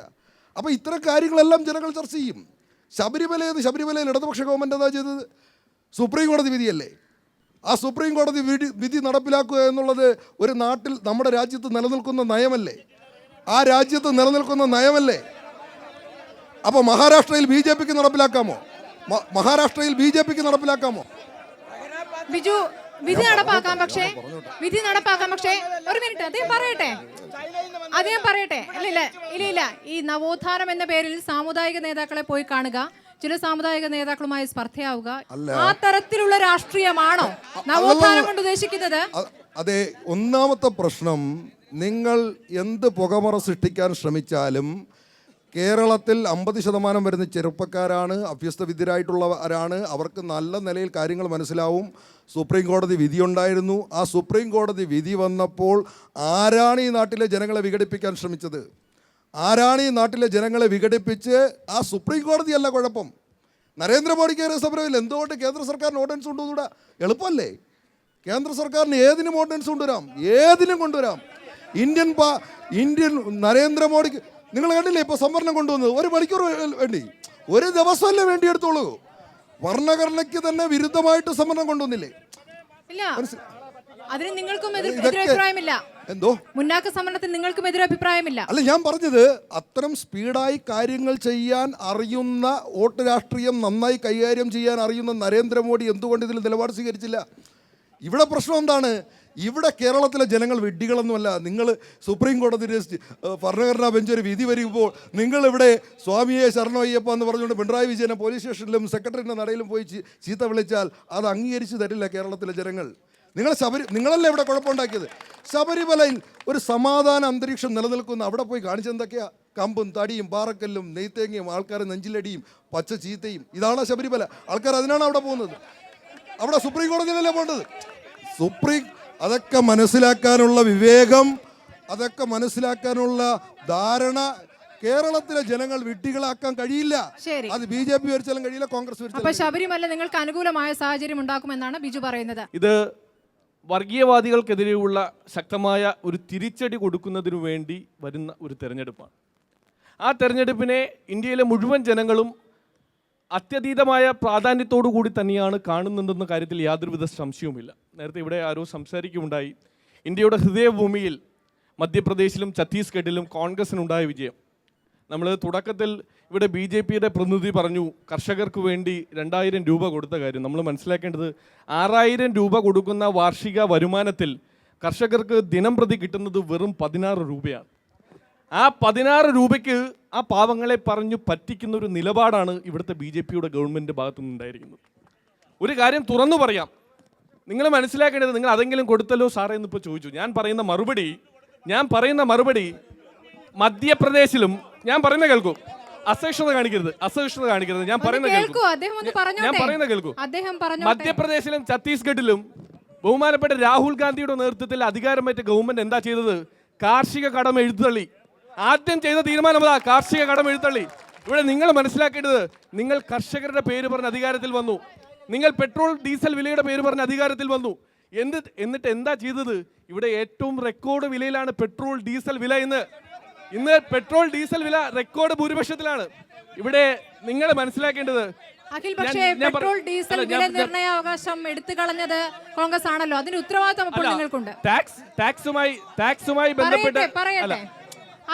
അപ്പോൾ ഇത്തരം കാര്യങ്ങളെല്ലാം ജനങ്ങൾ ചർച്ച ചെയ്യും. ശബരിമലയിൽ ഇടതുപക്ഷ ഗവൺമെൻറ് എന്താ ചെയ്തത്? സുപ്രീം കോടതി വിധിയല്ലേ. ആ സുപ്രീം കോടതി വിധി നടപ്പിലാക്കുക എന്നുള്ളത് ഒരു നാട്ടിൽ നമ്മുടെ രാജ്യത്ത് നിലനിൽക്കുന്ന നയമല്ലേ. ആ രാജ്യത്ത് നിലനിൽക്കുന്ന നയമല്ലേ. അപ്പോൾ മഹാരാഷ്ട്രയിൽ BJPക്ക് നടപ്പിലാക്കാമോ? ബിജു, വിധി നടപ്പാക്കാം, പക്ഷേ ഒരു മിനിറ്റ് അദ്ദേഹം പറയട്ടെ. ഇല്ല, ഈ നവോത്ഥാനം എന്ന പേരിൽ സാമുദായിക നേതാക്കളെ പോയി കാണുക, ചില സാമുദായിക നേതാക്കളുമായി സ്പർദ്ധയാവുക, ആ തരത്തിലുള്ള രാഷ്ട്രീയമാണോ നവോത്ഥാനം കൊണ്ട് ഉദ്ദേശിക്കുന്നത്? അതെ, ഒന്നാമത്തെ പ്രശ്നം, നിങ്ങൾ എന്ത് പുകമറ സൃഷ്ടിക്കാൻ ശ്രമിച്ചാലും കേരളത്തിൽ 50% വരുന്ന ചെറുപ്പക്കാരാണ്, അഭ്യസ്ത വിദ്യരായിട്ടുള്ളവരാണ്. അവർക്ക് നല്ല നിലയിൽ കാര്യങ്ങൾ മനസ്സിലാവും. സുപ്രീം കോടതി വിധിയുണ്ടായിരുന്നു. ആ സുപ്രീം കോടതി വിധി വന്നപ്പോൾ ആരാണ് ഈ നാട്ടിലെ ജനങ്ങളെ വിഘടിപ്പിക്കാൻ ശ്രമിച്ചത്? ആരാണ് ഈ നാട്ടിലെ ജനങ്ങളെ വിഘടിപ്പിച്ച്? ആ സുപ്രീം കോടതിയല്ല കുഴപ്പം. നരേന്ദ്രമോദിക്ക് സമരമില്ല. എന്തുകൊണ്ട് കേന്ദ്ര സർക്കാരിന് ഓർഡിനൻസ് കൊണ്ടുവന്നൂടാ? എളുപ്പമല്ലേ? കേന്ദ്ര സർക്കാരിന് ഏതിനും ഓർഡിനൻസ് കൊണ്ടുവരാം, ഏതിനും കൊണ്ടുവരാം. ഇന്ത്യൻ നരേന്ദ്രമോദിക്ക് നിങ്ങൾ കണ്ടില്ലേ ഇപ്പോൾ സംവരണം കൊണ്ടുവന്നത്? 1 മണിക്കൂർ വേണ്ടി, 1 ദിവസമല്ലേ വേണ്ടിയെടുത്തോളൂ. വർണ്ണഘടനയ്ക്ക് തന്നെ വിരുദ്ധമായിട്ട് സംവരണം കൊണ്ടുവന്നില്ലേ? ഇല്ല, അതിന് നിങ്ങൾക്കും എതിരഭിപ്രായമില്ല. എന്തോ മുന്നാക്ക സംവരണത്തിൽ നിങ്ങൾക്കും എതിരഭിപ്രായമില്ല. അല്ല, ഞാൻ പറഞ്ഞത് അത്തരം സ്പീഡായി കാര്യങ്ങൾ ചെയ്യാൻ അറിയുന്ന, വോട്ട് രാഷ്ട്രീയം നന്നായി കൈകാര്യം ചെയ്യാൻ അറിയുന്ന നരേന്ദ്രമോദി എന്തുകൊണ്ട് ഇതിൽ നിലപാട് സ്വീകരിച്ചില്ല? ഇവിടെ പ്രശ്നം എന്താണ്? ഇവിടെ കേരളത്തിലെ ജനങ്ങൾ വിഡ്ഢികളൊന്നുമല്ല. നിങ്ങൾ സുപ്രീം കോടതി ഭരണഘടനാ ബെഞ്ച് ഒരു വിധി വരുമ്പോൾ നിങ്ങളിവിടെ സ്വാമിയെ ശരണമയ്യപ്പ എന്ന് പറഞ്ഞുകൊണ്ട് പിണറായി വിജയനെ പോലീസ് സ്റ്റേഷനിലും സെക്രട്ടറിൻ്റെ നടയിലും പോയി ചീത്ത വിളിച്ചാൽ അത് അംഗീകരിച്ച് തരില്ല കേരളത്തിലെ ജനങ്ങൾ. നിങ്ങളല്ലേ ഇവിടെ കുഴപ്പമുണ്ടാക്കിയത്? ശബരിമലയിൽ ഒരു സമാധാന അന്തരീക്ഷം നിലനിൽക്കുന്ന അവിടെ പോയി കാണിച്ചെന്തൊക്കെയാ? കമ്പും തടിയും പാറക്കല്ലും നെയ്ത്തേങ്ങയും ആൾക്കാർ നെഞ്ചിലടിയും പച്ച ചീത്തയും. ഇതാണ് ശബരിമല. ആൾക്കാർ അതിനാണ് അവിടെ പോകുന്നത്. അവിടെ സുപ്രീം കോടതിയിലല്ലേ പോകേണ്ടത്? അതൊക്കെ മനസ്സിലാക്കാനുള്ള വിവേകം, അതൊക്കെ മനസ്സിലാക്കാനുള്ള ധാരണ കേരളത്തിലെ ജനങ്ങൾ വിഡ്ഢികളാക്കാൻ കഴിയില്ല. അത് BJP ഭരിച്ചാലും കഴിയില്ല, കോൺഗ്രസ് ഭരിച്ചാലും. അപ്പോൾ ശബരിമല നിങ്ങൾക്ക് അനുകൂലമായ സാഹചര്യം ഉണ്ടാക്കുമെന്നാണ് ബിജു പറയുന്നത്. ഇത് വർഗീയവാദികൾക്കെതിരെയുള്ള ശക്തമായ ഒരു തിരിച്ചടി കൊടുക്കുന്നതിനു വേണ്ടി വരുന്ന ഒരു തെരഞ്ഞെടുപ്പാണ്. ആ തെരഞ്ഞെടുപ്പിനെ ഇന്ത്യയിലെ മുഴുവൻ ജനങ്ങളും അത്യതീതമായ പ്രാധാന്യത്തോടു കൂടി തന്നെയാണ് കാണുന്നുണ്ടെന്ന കാര്യത്തിൽ യാതൊരുവിധ സംശയവുമില്ല. നേരത്തെ ഇവിടെ ആരോ സംസാരിക്കുകയുണ്ടായി, ഇന്ത്യയുടെ ഹൃദയഭൂമിയിൽ മധ്യപ്രദേശിലും ഛത്തീസ്ഗഡിലും കോൺഗ്രസിനുണ്ടായ വിജയം. നമ്മൾ തുടക്കത്തിൽ ഇവിടെ BJPയുടെ പ്രതിനിധി പറഞ്ഞു കർഷകർക്ക് വേണ്ടി 2000 രൂപ കൊടുത്ത കാര്യം. നമ്മൾ മനസ്സിലാക്കേണ്ടത് 6000 രൂപ കൊടുക്കുന്ന വാർഷിക വരുമാനത്തിൽ കർഷകർക്ക് ദിനം പ്രതി കിട്ടുന്നത് വെറും 16 രൂപയാണ്. ആ 16 രൂപയ്ക്ക് ആ പാവങ്ങളെ പറഞ്ഞു പറ്റിക്കുന്ന ഒരു നിലപാടാണ് ഇവിടുത്തെ BJPയുടെ ഗവൺമെൻറ് ഭാഗത്തു നിന്നുണ്ടായിരിക്കുന്നത്. ഒരു കാര്യം തുറന്നു പറയാം, നിങ്ങൾ മനസ്സിലാക്കേണ്ടത്, നിങ്ങൾ അതെങ്കിലും കൊടുത്തല്ലോ സാറേ എന്നിപ്പോൾ ചോദിച്ചു. ഞാൻ പറയുന്ന മറുപടി മധ്യപ്രദേശിലും, ഞാൻ പറയുന്ന കേൾക്കൂ, അസഹിഷ്ണുത കാണിക്കരുത്. ഞാൻ പറയുന്ന കേൾക്കൂ. മധ്യപ്രദേശിലും ഛത്തീസ്ഗഡിലും ബഹുമാനപ്പെട്ട രാഹുൽ ഗാന്ധിയുടെ നേതൃത്വത്തിൽ അധികാരമേറ്റ ഗവൺമെന്റ് എന്താ ചെയ്തത്? കാർഷിക കടം എഴുത്തള്ളി. ആദ്യം ചെയ്ത തീരുമാനം അതാ, കാർഷിക കടം എഴുത്തള്ളി. ഇവിടെ നിങ്ങൾ മനസ്സിലാക്കേണ്ടത്, നിങ്ങൾ കർഷകരുടെ പേര് പറഞ്ഞ് അധികാരത്തിൽ വന്നു, നിങ്ങൾ പെട്രോൾ ഡീസൽ വിലയുടെ പേര് പറഞ്ഞ് അധികാരത്തിൽ വന്നു. എന്നിട്ട് എന്താ ചെയ്തത്? ഇവിടെ ഏറ്റവും റെക്കോർഡ് വിലയിലാണ് പെട്രോൾ ഡീസൽ വില. ഇന്ന് പെട്രോൾ ഡീസൽ വില റെക്കോർഡ് ഭൂരിപക്ഷത്തിലാണ്. ഇവിടെ നിങ്ങൾ മനസ്സിലാക്കേണ്ടത്, അഖിൽ, പക്ഷേ പെട്രോൾ ഡീസൽ വില നിർണയാവകാശം എടുത്തു കളഞ്ഞത് കോൺഗ്രസ് ആണല്ലോ. അതിന്റെ ഉത്തരവാദിത്വം അപ്പോൾ നിങ്ങൾക്കുണ്ട്. ടാക്സുമായി ബന്ധപ്പെട്ട്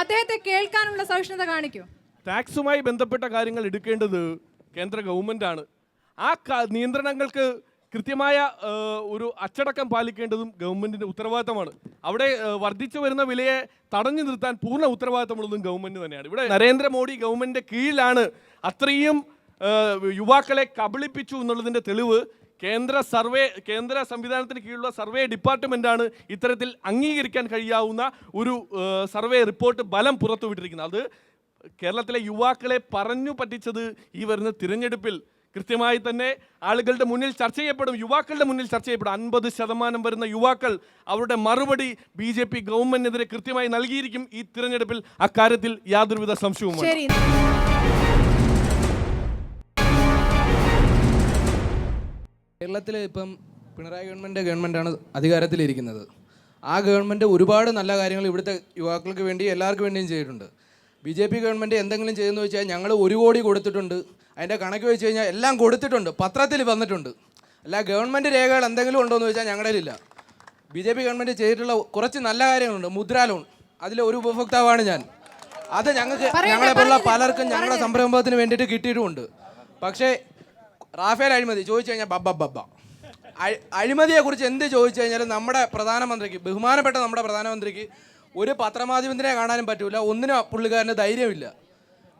അദ്ദേഹത്തെ കേൾക്കാനുള്ള സഹിഷ്ണുത കാണിക്കൂ. ടാക്സുമായി ബന്ധപ്പെട്ട കാര്യങ്ങൾ എടുക്കേണ്ടത് കേന്ദ്ര ഗവൺമെന്റ് ആണ്. ആ നിയന്ത്രണങ്ങൾക്ക് കൃത്യമായ ഒരു അച്ചടക്കം പാലിക്കേണ്ടതും ഗവൺമെന്റിന്റെ ഉത്തരവാദിത്തമാണ്. അവിടെ വർദ്ധിച്ചു വരുന്ന വിലയെ തടഞ്ഞു നിർത്താൻ പൂർണ്ണ ഉത്തരവാദിത്തമുള്ളതും ഗവൺമെന്റ് തന്നെയാണ്. ഇവിടെ നരേന്ദ്രമോദി ഗവൺമെന്റിന്റെ കീഴിലാണ് അത്രയും യുവാക്കളെ കബളിപ്പിച്ചു എന്നുള്ളതിന്റെ തെളിവ് കേന്ദ്ര സംവിധാനത്തിന് കീഴിലുള്ള സർവേ ഡിപ്പാർട്ട്മെന്റാണ് ഇത്തരത്തിൽ അംഗീകരിക്കാൻ കഴിയാവുന്ന ഒരു സർവേ റിപ്പോർട്ട് ബലം പുറത്തുവിട്ടിരിക്കുന്നത്. അത് കേരളത്തിലെ യുവാക്കളെ പറഞ്ഞു പറ്റിച്ചത് ഈ വരുന്ന തിരഞ്ഞെടുപ്പിൽ കൃത്യമായി തന്നെ ആളുകളുടെ മുന്നിൽ ചർച്ച ചെയ്യപ്പെടും, യുവാക്കളുടെ മുന്നിൽ ചർച്ച ചെയ്യപ്പെടും. 50% വരുന്ന യുവാക്കൾ അവരുടെ മറുപടി BJP ഗവൺമെന്റിനെതിരെ കൃത്യമായി നൽകിയിരിക്കും ഈ തിരഞ്ഞെടുപ്പിൽ. അക്കാര്യത്തിൽ യാതൊരുവിധ സംശയവുമില്ല. കേരളത്തിൽ ഇപ്പം പിണറായി ഗവൺമെൻറ്റാണ് അധികാരത്തിലിരിക്കുന്നത്. ആ ഗവൺമെൻറ് ഒരുപാട് നല്ല കാര്യങ്ങൾ ഇവിടുത്തെ യുവാക്കൾക്ക് വേണ്ടി എല്ലാവർക്കും വേണ്ടിയും ചെയ്തിട്ടുണ്ട്. BJP ഗവൺമെൻറ് എന്തെങ്കിലും ചെയ്തെന്ന് വെച്ചാൽ ഞങ്ങൾ 1 കോടി കൊടുത്തിട്ടുണ്ട്, അതിൻ്റെ കണക്ക് വെച്ച് കഴിഞ്ഞാൽ എല്ലാം കൊടുത്തിട്ടുണ്ട്, പത്രത്തിൽ വന്നിട്ടുണ്ട്. അല്ല ഗവൺമെൻറ് രേഖകൾ എന്തെങ്കിലും ഉണ്ടോ എന്ന് ചോദിച്ചാൽ ഞങ്ങളുടെ ഇല്ല. BJP ഗവൺമെൻറ് ചെയ്തിട്ടുള്ള കുറച്ച് നല്ല കാര്യങ്ങളുണ്ട്. മുദ്രാ ലോൺ, അതിലെ ഒരു ഉപഭോക്താവാണ് ഞാൻ. അത് ഞങ്ങളെപ്പോലുള്ള പലർക്കും ഞങ്ങളുടെ സംരംഭത്തിന് വേണ്ടിയിട്ട് കിട്ടിയിട്ടുമുണ്ട്. പക്ഷേ റാഫേൽ അഴിമതി ചോദിച്ചു കഴിഞ്ഞാൽ ബബ്ബ അഴിമതിയെക്കുറിച്ച് എന്ത് ചോദിച്ചു കഴിഞ്ഞാലും നമ്മുടെ പ്രധാനമന്ത്രിക്ക്, ബഹുമാനപ്പെട്ട നമ്മുടെ പ്രധാനമന്ത്രിക്ക് ഒരു പത്രമാധ്യമത്തിനെ കാണാനും പറ്റില്ല, ഒന്നിനും പുള്ളിക്കാരന് ധൈര്യമില്ല.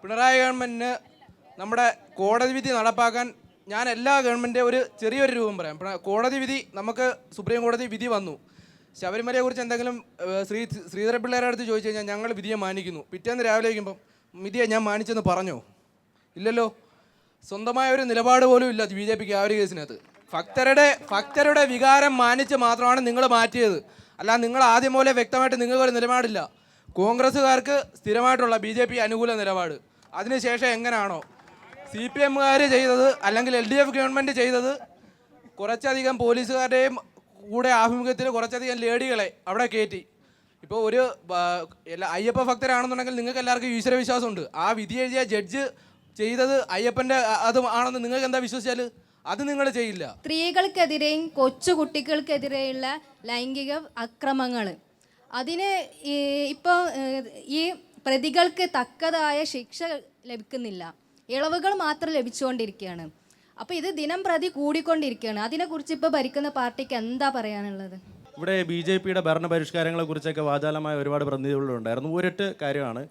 പിണറായി ഗവൺമെൻറ്റിന് നമ്മുടെ കോടതി വിധി നടപ്പാക്കാൻ ഞാൻ എല്ലാ ഗവൺമെൻറ് ഒരു ചെറിയൊരു രൂപം പറയാം. കോടതി വിധി, നമുക്ക് സുപ്രീം കോടതി വിധി വന്നു. ശബരിമലയെക്കുറിച്ച് എന്തെങ്കിലും ശ്രീധര പിള്ളേരുടെ അടുത്ത് ചോദിച്ചു കഴിഞ്ഞാൽ ഞങ്ങൾ വിധിയെ മാനിക്കുന്നു. പിറ്റേന്ന് രാവിലെ വയ്ക്കുമ്പം വിധിയെ ഞാൻ മാനിച്ചെന്ന് പറഞ്ഞോ? ഇല്ലല്ലോ. സ്വന്തമായ ഒരു നിലപാട് പോലും ഇല്ല BJPക്ക് ആ ഒരു കേസിനകത്ത്. ഭക്തരുടെ വികാരം മാനിച്ച് മാത്രമാണ് നിങ്ങൾ മാറ്റിയത്. അല്ല നിങ്ങൾ ആദ്യം പോലെ വ്യക്തമായിട്ട് നിങ്ങൾക്ക് ഒരു നിലപാടില്ല. കോൺഗ്രസ്സുകാർക്ക് സ്ഥിരമായിട്ടുള്ള BJP അനുകൂല നിലപാട്. അതിനുശേഷം എങ്ങനെയാണോ CPMകാർ ചെയ്തത്, അല്ലെങ്കിൽ LDF ഗവൺമെൻറ് ചെയ്തത്, കുറച്ചധികം പോലീസുകാരുടെയും കൂടെ ആഭിമുഖ്യത്തിൽ കുറച്ചധികം ലേഡികളെ അവിടെ കയറ്റി. ഇപ്പോൾ ഒരു അയ്യപ്പ ഭക്തരാണെന്നുണ്ടെങ്കിൽ നിങ്ങൾക്ക് എല്ലാവർക്കും ഈശ്വരവിശ്വാസമുണ്ട്. ആ വിധി എഴുതിയ ജഡ്ജ് ചെയ്തത് അയ്യപ്പൻ്റെ അത് ആണെന്ന് നിങ്ങൾക്ക് എന്താ വിശ്വസിച്ചാൽ അത് നിങ്ങൾ ചെയ്യില്ല. സ്ത്രീകൾക്കെതിരെയും കൊച്ചുകുട്ടികൾക്കെതിരെയുള്ള ലൈംഗിക അക്രമങ്ങൾ, അതിന് ഇപ്പോൾ ഈ പ്രതികൾക്ക് തക്കതായ ശിക്ഷ ലഭിക്കുന്നില്ല, ഇളവുകൾ മാത്രം ലഭിച്ചുകൊണ്ടിരിക്കുകയാണ്. അപ്പോൾ ഇത് ദിനം പ്രതി കൂടിക്കൊണ്ടിരിക്കുകയാണ്. അതിനെക്കുറിച്ച് ഇപ്പോൾ ഭരിക്കുന്ന പാർട്ടിക്ക് എന്താ പറയാനുള്ളത്? ഇവിടെ BJPയുടെ ഭരണപരിഷ്കാരങ്ങളെക്കുറിച്ചൊക്കെ വാചാലമായ ഒരുപാട് പ്രതിനിധികളുണ്ടായിരുന്നു. ഒരൊറ്റ കാര്യമാണ്,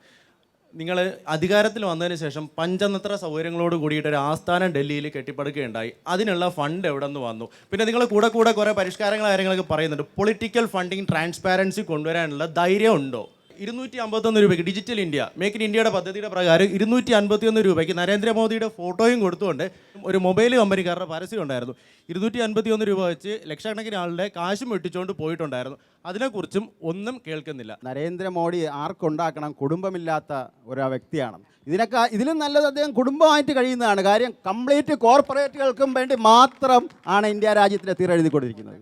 നിങ്ങൾ അധികാരത്തിൽ വന്നതിന് ശേഷം പഞ്ചനത്ര സൗകര്യങ്ങളോട് കൂടിയിട്ട് ഒരു ആസ്ഥാനം ഡൽഹിയിൽ കെട്ടിപ്പടുക്കുകയുണ്ടായി. അതിനുള്ള ഫണ്ട് എവിടെ നിന്ന് വന്നു? പിന്നെ നിങ്ങൾ കൂടെ കുറേ പരിഷ്കാരങ്ങൾ കാര്യങ്ങളൊക്കെ പറയുന്നുണ്ട്. പൊളിറ്റിക്കൽ ഫണ്ടിങ് ട്രാൻസ്പാരൻസി കൊണ്ടുവരാനുള്ള ധൈര്യം ഉണ്ടോ? 251 രൂപയ്ക്ക് ഡിജിറ്റൽ ഇന്ത്യ, മേക്ക് ഇൻ ഇന്ത്യയുടെ പദ്ധതിയുടെ പ്രകാരം 251 രൂപയ്ക്ക് നരേന്ദ്രമോദിയുടെ ഫോട്ടോയും കൊടുത്തുകൊണ്ട് ഒരു മൊബൈൽ കമ്പനിക്കാരുടെ പരസ്യം ഉണ്ടായിരുന്നു. 251 രൂപ വെച്ച് ലക്ഷക്കണക്കിന് ആളുടെ കാശും വെട്ടിച്ചുകൊണ്ട് പോയിട്ടുണ്ടായിരുന്നു. അതിനെക്കുറിച്ചും ഒന്നും കേൾക്കുന്നില്ല. നരേന്ദ്രമോദി ആർക്കുണ്ടാക്കണം? കുടുംബമില്ലാത്ത ഒരു വ്യക്തിയാണ്. ഇതിലും നല്ലത് അദ്ദേഹം കുടുംബമായിട്ട് കഴിയുന്നതാണ്. കാര്യം കംപ്ലീറ്റ് കോർപ്പറേറ്റുകൾക്കും വേണ്ടി മാത്രം ആണ് ഇന്ത്യ രാജ്യത്തിൻ്റെ തീരെഴുതിക്കൊണ്ടിരിക്കുന്നത്.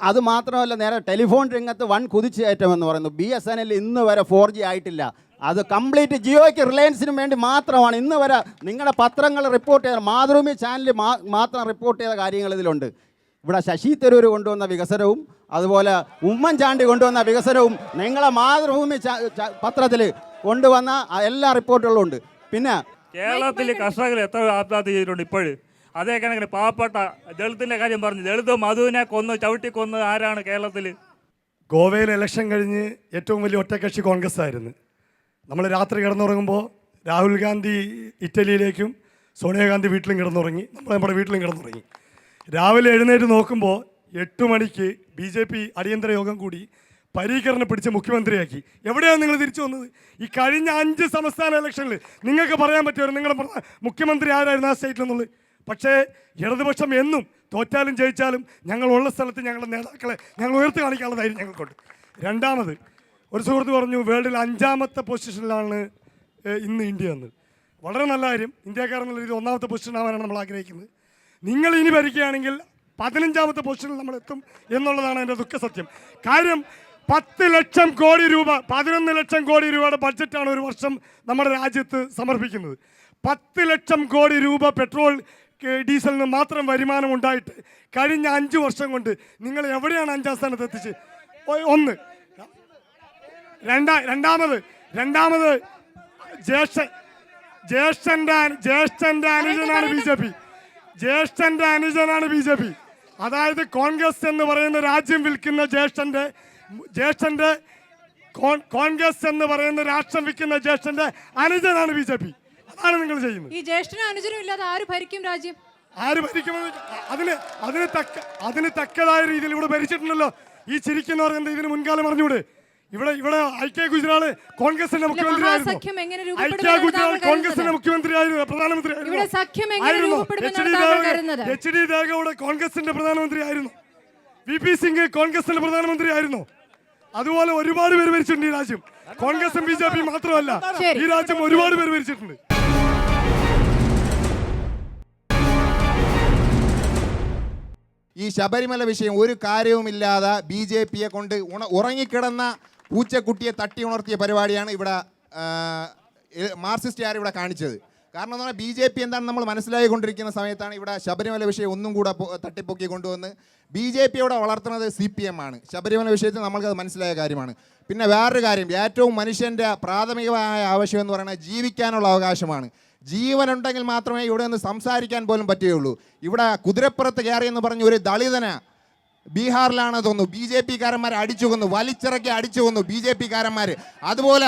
അത് മാത്രമല്ല, നേരെ ടെലിഫോൺ രംഗത്ത് വൻ കുതിച്ചുകയറ്റമെന്ന് പറയുന്നു. BSNL ഇന്ന് വരെ 4G ആയിട്ടില്ല. അത് കംപ്ലീറ്റ് ജിയോയ്ക്ക് റിലയൻസിനും വേണ്ടി മാത്രമാണ്. ഇന്ന് വരെ നിങ്ങളുടെ പത്രങ്ങൾ റിപ്പോർട്ട് ചെയ്ത, മാതൃഭൂമി ചാനൽ മാത്രം റിപ്പോർട്ട് ചെയ്ത കാര്യങ്ങൾ ഇതിലുണ്ട്. ഇവിടെ ശശി തരൂർ കൊണ്ടുവന്ന വികസനവും അതുപോലെ ഉമ്മൻചാണ്ടി കൊണ്ടുവന്ന വികസനവും നിങ്ങളെ മാതൃഭൂമി പത്രത്തിൽ കൊണ്ടുവന്ന എല്ലാ റിപ്പോർട്ടുകളും ഉണ്ട്. പിന്നെ കേരളത്തിൽ കർഷകർ എത്ര ആത്മഹത്യ ചെയ്തിട്ടുണ്ട് ഇപ്പോഴും. അതേ കണക്കിന് പാവപ്പെട്ട ദളിത്തിൻ്റെ കാര്യം പറഞ്ഞു. ദളിത് മധുവിനെ ചവിട്ടിക്കൊന്ന് ആരാണ് കേരളത്തിൽ? ഗോവയിൽ ഇലക്ഷൻ കഴിഞ്ഞ് ഏറ്റവും വലിയ ഒറ്റക്കക്ഷി കോൺഗ്രസ് ആയിരുന്നു. നമ്മൾ രാത്രി കിടന്നുറങ്ങുമ്പോൾ രാഹുൽ ഗാന്ധി ഇറ്റലിയിലേക്കും സോണിയാഗാന്ധി വീട്ടിലും കിടന്നുറങ്ങി, നമ്മുടെ വീട്ടിലും കിടന്നുറങ്ങി. രാവിലെ എഴുന്നേറ്റ് നോക്കുമ്പോൾ 8 മണിക്ക് BJP അടിയന്തര യോഗം കൂടി പരീക്കറിനെ പിടിച്ച് മുഖ്യമന്ത്രിയാക്കി. എവിടെയാണ് നിങ്ങൾ തിരിച്ചു വന്നത്? ഈ കഴിഞ്ഞ 5 സംസ്ഥാന ഇലക്ഷനിൽ നിങ്ങൾക്ക് പറയാൻ പറ്റുമായിരുന്നു നിങ്ങളുടെ മുഖ്യമന്ത്രി ആരായിരുന്നു ആ സ്റ്റേറ്റിലെന്നുള്ളത്. പക്ഷേ ഇടതുപക്ഷം എന്നും തോറ്റാലും ജയിച്ചാലും ഞങ്ങളുള്ള സ്ഥലത്ത് ഞങ്ങളുടെ നേതാക്കളെ ഞങ്ങൾ ഉയർത്തി കാണിക്കാനുള്ള ധൈര്യം ഞങ്ങൾക്കുണ്ട്. രണ്ടാമത്, ഒരു സുഹൃത്ത് പറഞ്ഞു വേൾഡിൽ 5ാമത്തെ പൊസിഷനിലാണ് ഇന്ന് ഇന്ത്യ എന്ന്. വളരെ നല്ല കാര്യം. ഇന്ത്യക്കാരെന്നുള്ള രീതിയിൽ 1ാമത്തെ പൊസിഷനാവാനാണ് നമ്മൾ ആഗ്രഹിക്കുന്നത്. നിങ്ങൾ ഇനി ഭരിക്കുകയാണെങ്കിൽ 15ാമത്തെ പൊസിഷനിൽ നമ്മൾ എത്തും എന്നുള്ളതാണ് എൻ്റെ ദുഃഖസത്യം. കാര്യം 10 ലക്ഷം കോടി രൂപ, 11 ലക്ഷം കോടി രൂപയുടെ ബഡ്ജറ്റാണ് ഒരു വർഷം നമ്മുടെ രാജ്യത്ത് സമർപ്പിക്കുന്നത്. 10 ലക്ഷം കോടി രൂപ പെട്രോൾ ഡീസലിന് മാത്രം വരുമാനം ഉണ്ടായിട്ട് കഴിഞ്ഞ 5 വർഷം കൊണ്ട് നിങ്ങൾ എവിടെയാണ് 5ാം സ്ഥാനത്ത് എത്തിച്ച്? ഒന്ന്. രണ്ടാമത് ജ്യേഷ്ഠൻ്റെ അനുജനാണ് BJP. ജ്യേഷ്ഠൻ്റെ അനുജനാണ് BJP. അതായത് കോൺഗ്രസ് എന്ന് പറയുന്ന രാജ്യം വിൽക്കുന്ന ജ്യേഷ്ഠൻ്റെ കോൺഗ്രസ് എന്ന് പറയുന്ന രാഷ്ട്രം വിൽക്കുന്ന ജ്യേഷ്ഠൻ്റെ അനുജനാണ് BJP. അതാണ് നിങ്ങൾ ചെയ്യുന്നത്. ഈ ജ്യേഷ്ഠനും അനുജനും ഇല്ലാതെ ആര് ഭരിക്കും രാജ്യം? ആര് ഭരിക്കുമെന്ന് അതിന് തക്കതായ രീതിയിൽ ഇവിടെ ഭരിച്ചിട്ടുണ്ടല്ലോ. ഈ ചിരിക്കുന്നവർ എന്താ ഇതിന് മുൻകാലം അറിഞ്ഞൂടെ? ഇവിടെ ഐക്യ ഗുജറാള് കോൺഗ്രസിന്റെ മുഖ്യമന്ത്രിയായിരുന്നു. പ്രധാനമന്ത്രിയായിരുന്നു. HD ദേവഗൌഡ കോൺഗ്രസിന്റെ പ്രധാനമന്ത്രിയായിരുന്നു. VP സിംഗ് കോൺഗ്രസിന്റെ പ്രധാനമന്ത്രിയായിരുന്നു. അതുപോലെ ഒരുപാട് പേര് ഭരിച്ചിട്ടുണ്ട് ഈ രാജ്യം. കോൺഗ്രസും BJP മാത്രമല്ല, ഈ രാജ്യം ഒരുപാട് പേര് ഭരിച്ചിട്ടുണ്ട്. ഈ ശബരിമല വിഷയം ഒരു കാര്യവുമില്ലാതെ BJPയെ കൊണ്ട് ഉറങ്ങിക്കിടന്ന പൂച്ചക്കുട്ടിയെ തട്ടി ഉണർത്തിയ പരിപാടിയാണ് ഇവിടെ മാർക്സിസ്റ്റുകാർ ഇവിടെ കാണിച്ചത്. കാരണം എന്ന് പറഞ്ഞാൽ BJP എന്താണെന്ന് നമ്മൾ മനസ്സിലായിക്കൊണ്ടിരിക്കുന്ന സമയത്താണ് ഇവിടെ ശബരിമല വിഷയം ഒന്നും കൂടെ തട്ടിപ്പൊക്കി കൊണ്ടുവന്ന് BJPയോടെ വളർത്തുന്നത് CPM ആണ്. ശബരിമല വിഷയത്തിൽ നമ്മൾക്കത് മനസ്സിലായ കാര്യമാണ്. പിന്നെ വേറൊരു കാര്യം, ഏറ്റവും മനുഷ്യൻ്റെ പ്രാഥമികമായ ആവശ്യം എന്ന് പറയുന്നത് ജീവിക്കാനുള്ള അവകാശമാണ്. ജീവനുണ്ടെങ്കിൽ മാത്രമേ ഇവിടെ നിന്ന് സംസാരിക്കാൻ പോലും പറ്റുകയുള്ളൂ. ഇവിടെ കുതിരപ്പുറത്ത് കയറിയെന്ന് പറഞ്ഞ് ഒരു ദളിതന് ബീഹാറിലാണ് തോന്നുന്നു BJP-കാരന്മാർ അടിച്ചു കൊന്നു, വലിച്ചിറക്കി അടിച്ചു കൊന്നു BJP-കാരന്മാർ. അതുപോലെ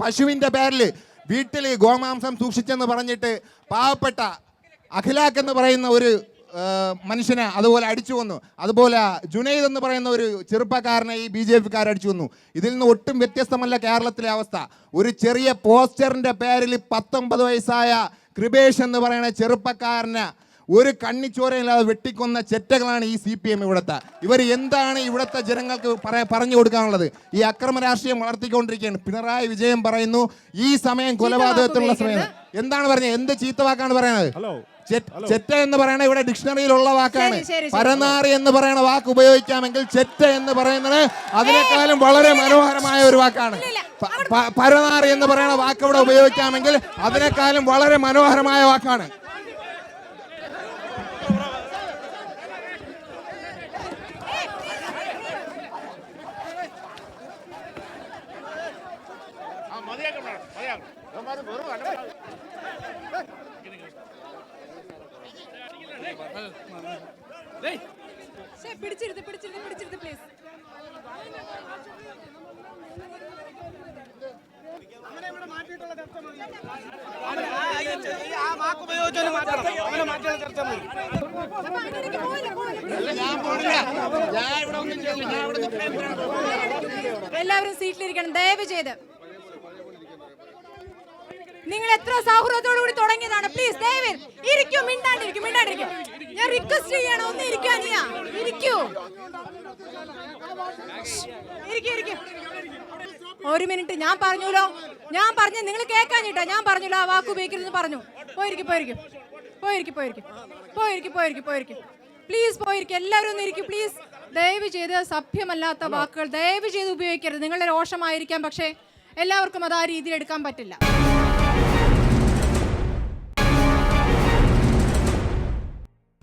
പശുവിൻ്റെ പേരിൽ വീട്ടിൽ ഗോമാംസം സൂക്ഷിച്ചെന്ന് പറഞ്ഞിട്ട് പാവപ്പെട്ട അഖിലാഖ് എന്ന് പറയുന്ന ഒരു മനുഷ്യനെ അതുപോലെ അടിച്ചു കൊന്നു. അതുപോലെ ജുനൈദ് എന്ന് പറയുന്ന ഒരു ചെറുപ്പക്കാരനെ ഈ BJP-കാർ അടിച്ചു കൊന്നു. ഇതിൽ നിന്ന് ഒട്ടും വ്യത്യസ്തമല്ല കേരളത്തിലെ അവസ്ഥ. ഒരു ചെറിയ പോസ്റ്ററിൻ്റെ പേരിൽ 19 വയസ്സായ കൃപേഷ് എന്ന് പറയുന്ന ചെറുപ്പക്കാരനെ ഒരു കണ്ണിച്ചോരയില്ലാതെ വെട്ടിക്കൊന്ന ചെറ്റകളാണ് ഈ CPM ഇവിടുത്തെ. ഇവർ എന്താണ് ഇവിടുത്തെ ജനങ്ങൾക്ക് പറഞ്ഞു കൊടുക്കാനുള്ളത്? ഈ അക്രമ രാഷ്ട്രീയം വളർത്തിക്കൊണ്ടിരിക്കുകയാണ്. പിണറായി വിജയൻ പറയുന്നു ഈ സമയം കൊലപാതകത്തിനുള്ള സമയം. എന്താണ് പറഞ്ഞത്? എന്ത് ചീത്തവാക്കാണ് പറയുന്നത്? ചെറ്റ എന്ന് പറയുന്നത് ഇവിടെ ഡിക്ഷണറിയിലുള്ള വാക്കാണ്. പരനാറി എന്ന് പറയുന്ന വാക്ക് ഉപയോഗിക്കാമെങ്കിൽ ചെറ്റ എന്ന് പറയുന്നത് അതിനേക്കാളും വളരെ മനോഹരമായ ഒരു വാക്കാണ്. പരനാറി എന്ന് പറയുന്ന വാക്ക് ഇവിടെ ഉപയോഗിക്കാമെങ്കിൽ അതിനേക്കാളും വളരെ മനോഹരമായ വാക്കാണ്. പിടിച്ചിരുത്ത് പ്ലീസ്. എല്ലാവരും സീറ്റിലിരിക്കണം ദയവ് ചെയ്ത്. നിങ്ങൾ എത്ര സൗഹൃദത്തോടു കൂടി തുടങ്ങിയതാണ്. പ്ലീസ് ദയവ് ഇരിക്കൂ, മിണ്ടാണ്ടിരിക്കും. ഞാൻ റിക്വസ്റ്റ് ചെയ്യണം, ഒന്ന് ഇരിക്കാനിയാ. ഇരിക്കൂ. ഒരു മിനിറ്റ്. ഞാൻ പറഞ്ഞല്ലോ, നിങ്ങൾ കേൾക്കാഞ്ഞിട്ടാ. ഞാൻ പറഞ്ഞല്ലോ ആ വാക്ക് ഉപയോഗിക്കരുതെന്ന് പറഞ്ഞു. പോയിരിക്കും. പ്ലീസ് പോയിരിക്കും. എല്ലാവരും ഒന്ന് ഇരിക്കും പ്ലീസ്. ദയവ് ചെയ്ത് സഭ്യമല്ലാത്ത വാക്കുകൾ ദയവ് ചെയ്ത് ഉപയോഗിക്കരുത്. നിങ്ങളുടെ രോഷമായിരിക്കാം, പക്ഷേ എല്ലാവർക്കും അത് ആ രീതിയിൽ എടുക്കാൻ പറ്റില്ല.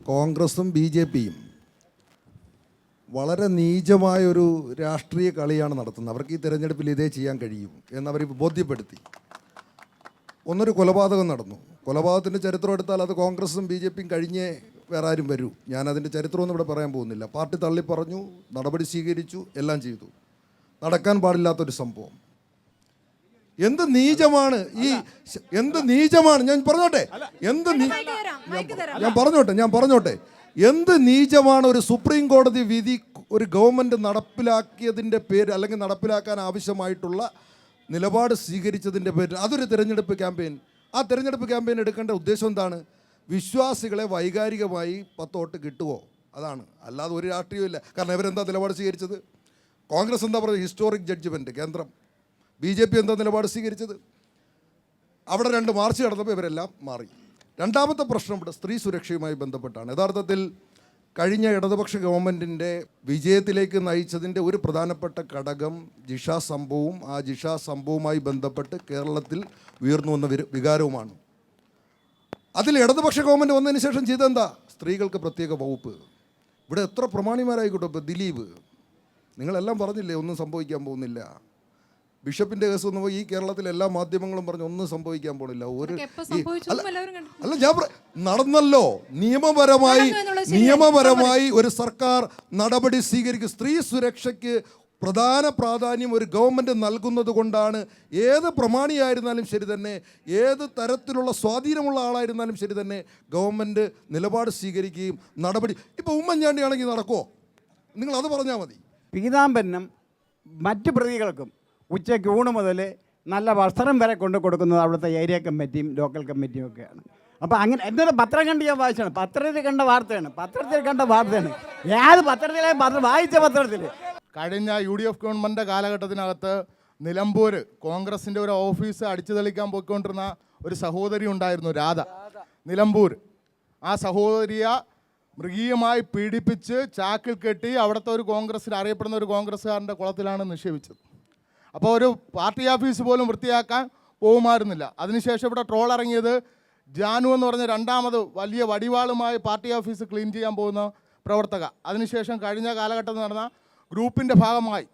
കോൺഗ്രസും BJPയും വളരെ നീചമായൊരു രാഷ്ട്രീയ കളിയാണ് നടത്തുന്നത്. അവർക്ക് ഈ തെരഞ്ഞെടുപ്പിൽ ഇതേ ചെയ്യാൻ കഴിയും എന്നവർ ബോധ്യപ്പെടുത്തി. ഒന്നൊരു കൊലപാതകം നടന്നു. കൊലപാതകത്തിൻ്റെ ചരിത്രം എടുത്താൽ അത് കോൺഗ്രസും BJPയും കഴിഞ്ഞേ വേറെ ആരും വരൂ. ഞാനതിൻ്റെ ചരിത്രമൊന്നും ഇവിടെ പറയാൻ പോകുന്നില്ല. പാർട്ടി തള്ളിപ്പറഞ്ഞു, നടപടി സ്വീകരിച്ചു, എല്ലാം ചെയ്തു. നടക്കാൻ പാടില്ലാത്തൊരു സംഭവം. എന്ത് നീചമാണ് ഞാൻ പറഞ്ഞോട്ടെ എന്ത് നീചമാണ് ഒരു സുപ്രീം കോടതി വിധി ഒരു ഗവൺമെൻറ് നടപ്പിലാക്കിയതിൻ്റെ പേര് അല്ലെങ്കിൽ നടപ്പിലാക്കാൻ ആവശ്യമായിട്ടുള്ള നിലപാട് സ്വീകരിച്ചതിൻ്റെ പേരിൽ അതൊരു തിരഞ്ഞെടുപ്പ് ക്യാമ്പയിൻ. ആ തിരഞ്ഞെടുപ്പ് ക്യാമ്പയിൻ എടുക്കേണ്ട ഉദ്ദേശം എന്താണ്? വിശ്വാസികളെ വൈകാരികമായി 10 വോട്ട് കിട്ടുമോ? അതാണ്. അല്ലാതെ ഒരു രാഷ്ട്രീയമില്ല. കാരണം ഇവരെന്താ നിലപാട് സ്വീകരിച്ചത്? കോൺഗ്രസ് എന്താ പറയുക? ഹിസ്റ്റോറിക് ജഡ്ജ്മെൻറ്റ് കേന്ദ്രം. BJP എന്താ നിലപാട് സ്വീകരിച്ചത്? അവിടെ 2 മാർച്ച് നടന്നപ്പോൾ ഇവരെല്ലാം മാറി. രണ്ടാമത്തെ പ്രശ്നം ഇവിടെ സ്ത്രീ സുരക്ഷയുമായി ബന്ധപ്പെട്ടാണ്. യഥാർത്ഥത്തിൽ കഴിഞ്ഞ ഇടതുപക്ഷ ഗവൺമെൻറ്റിൻ്റെ വിജയത്തിലേക്ക് നയിച്ചതിൻ്റെ ഒരു പ്രധാനപ്പെട്ട ഘടകം ജിഷ സംഭവവും ആ ജിഷ സംഭവവുമായി ബന്ധപ്പെട്ട് കേരളത്തിൽ ഉയർന്നു വന്ന വികാരവുമാണ്. അതിൽ ഇടതുപക്ഷ ഗവൺമെൻറ് വന്നതിന് ശേഷം ചെയ്തെന്താ? സ്ത്രീകൾക്ക് പ്രത്യേക വകുപ്പ്. ഇവിടെ എത്ര പ്രമാണിമാരായിക്കോട്ടെ. ഇപ്പോൾ ദിലീപ്, നിങ്ങളെല്ലാം പറഞ്ഞില്ലേ ഒന്നും സംഭവിക്കാൻ പോകുന്നില്ല. ബിഷപ്പിൻ്റെ കേസ് ഒന്നും ഈ കേരളത്തിലെ എല്ലാ മാധ്യമങ്ങളും പറഞ്ഞു ഒന്നും സംഭവിക്കാൻ പോണില്ല. അല്ല ഞാൻ നടന്നല്ലോ. നിയമപരമായി ഒരു സർക്കാർ നടപടി സ്വീകരിക്കും. സ്ത്രീ സുരക്ഷയ്ക്ക് പ്രധാന പ്രാധാന്യം ഒരു ഗവൺമെൻറ് നൽകുന്നത് കൊണ്ടാണ് ഏത് പ്രമാണിയായിരുന്നാലും ശരി തന്നെ, ഏത് തരത്തിലുള്ള സ്വാധീനമുള്ള ആളായിരുന്നാലും ശരി തന്നെ ഗവൺമെൻറ് നിലപാട് സ്വീകരിക്കുകയും നടപടി. ഇപ്പോൾ ഉമ്മൻചാണ്ടി ആണെങ്കിൽ നടക്കുമോ? നിങ്ങളത് പറഞ്ഞാൽ മതി. പീതാംബരനും മറ്റ് പ്രതികൾക്കും ഉച്ചയ്ക്ക് ഊണ് മുതൽ നല്ല വസ്ത്രം വരെ കൊടുക്കുന്നത് അവിടുത്തെ ഏരിയ കമ്മിറ്റിയും ലോക്കൽ കമ്മിറ്റിയും ഒക്കെയാണ്. അപ്പോൾ അങ്ങനെ എന്നൊരു പത്രം കണ്ട് ഞാൻ വായിച്ചാണ്. പത്രത്തിൽ കണ്ട വാർത്തയാണ്. ഏത് പത്രത്തിലെ വായിച്ച പത്രത്തിൽ കഴിഞ്ഞ UDF ഗവൺമെൻറ് കാലഘട്ടത്തിനകത്ത് നിലമ്പൂർ കോൺഗ്രസിൻ്റെ ഒരു ഓഫീസ് അടിച്ചു തെളിക്കാൻ പോയിക്കൊണ്ടിരുന്ന ഒരു സഹോദരി ഉണ്ടായിരുന്നു, രാധ. നിലമ്പൂർ. ആ സഹോദരിയെ മൃഗീയമായി പീഡിപ്പിച്ച് ചാക്കിൽ കെട്ടി അവിടുത്തെ ഒരു കോൺഗ്രസ്സിൽ അറിയപ്പെടുന്ന ഒരു കോൺഗ്രസ്സുകാരൻ്റെ കുളത്തിലാണ് നിക്ഷേപിച്ചത്. അപ്പോൾ ഒരു പാർട്ടി ഓഫീസ് പോലും വൃത്തിയാക്കാൻ പോകുമായിരുന്നില്ല. അതിനുശേഷം ഇവിടെ ട്രോൾ ഇറങ്ങിയത് ജാനു എന്ന് പറഞ്ഞ രണ്ടാമത് വലിയ വടിവാളുമായി പാർട്ടി ഓഫീസ് ക്ലീൻ ചെയ്യാൻ പോകുന്ന പ്രവർത്തക. അതിനുശേഷം കഴിഞ്ഞ കാലഘട്ടത്തിൽ നടന്ന ഗ്രൂപ്പിൻ്റെ ഭാഗമായി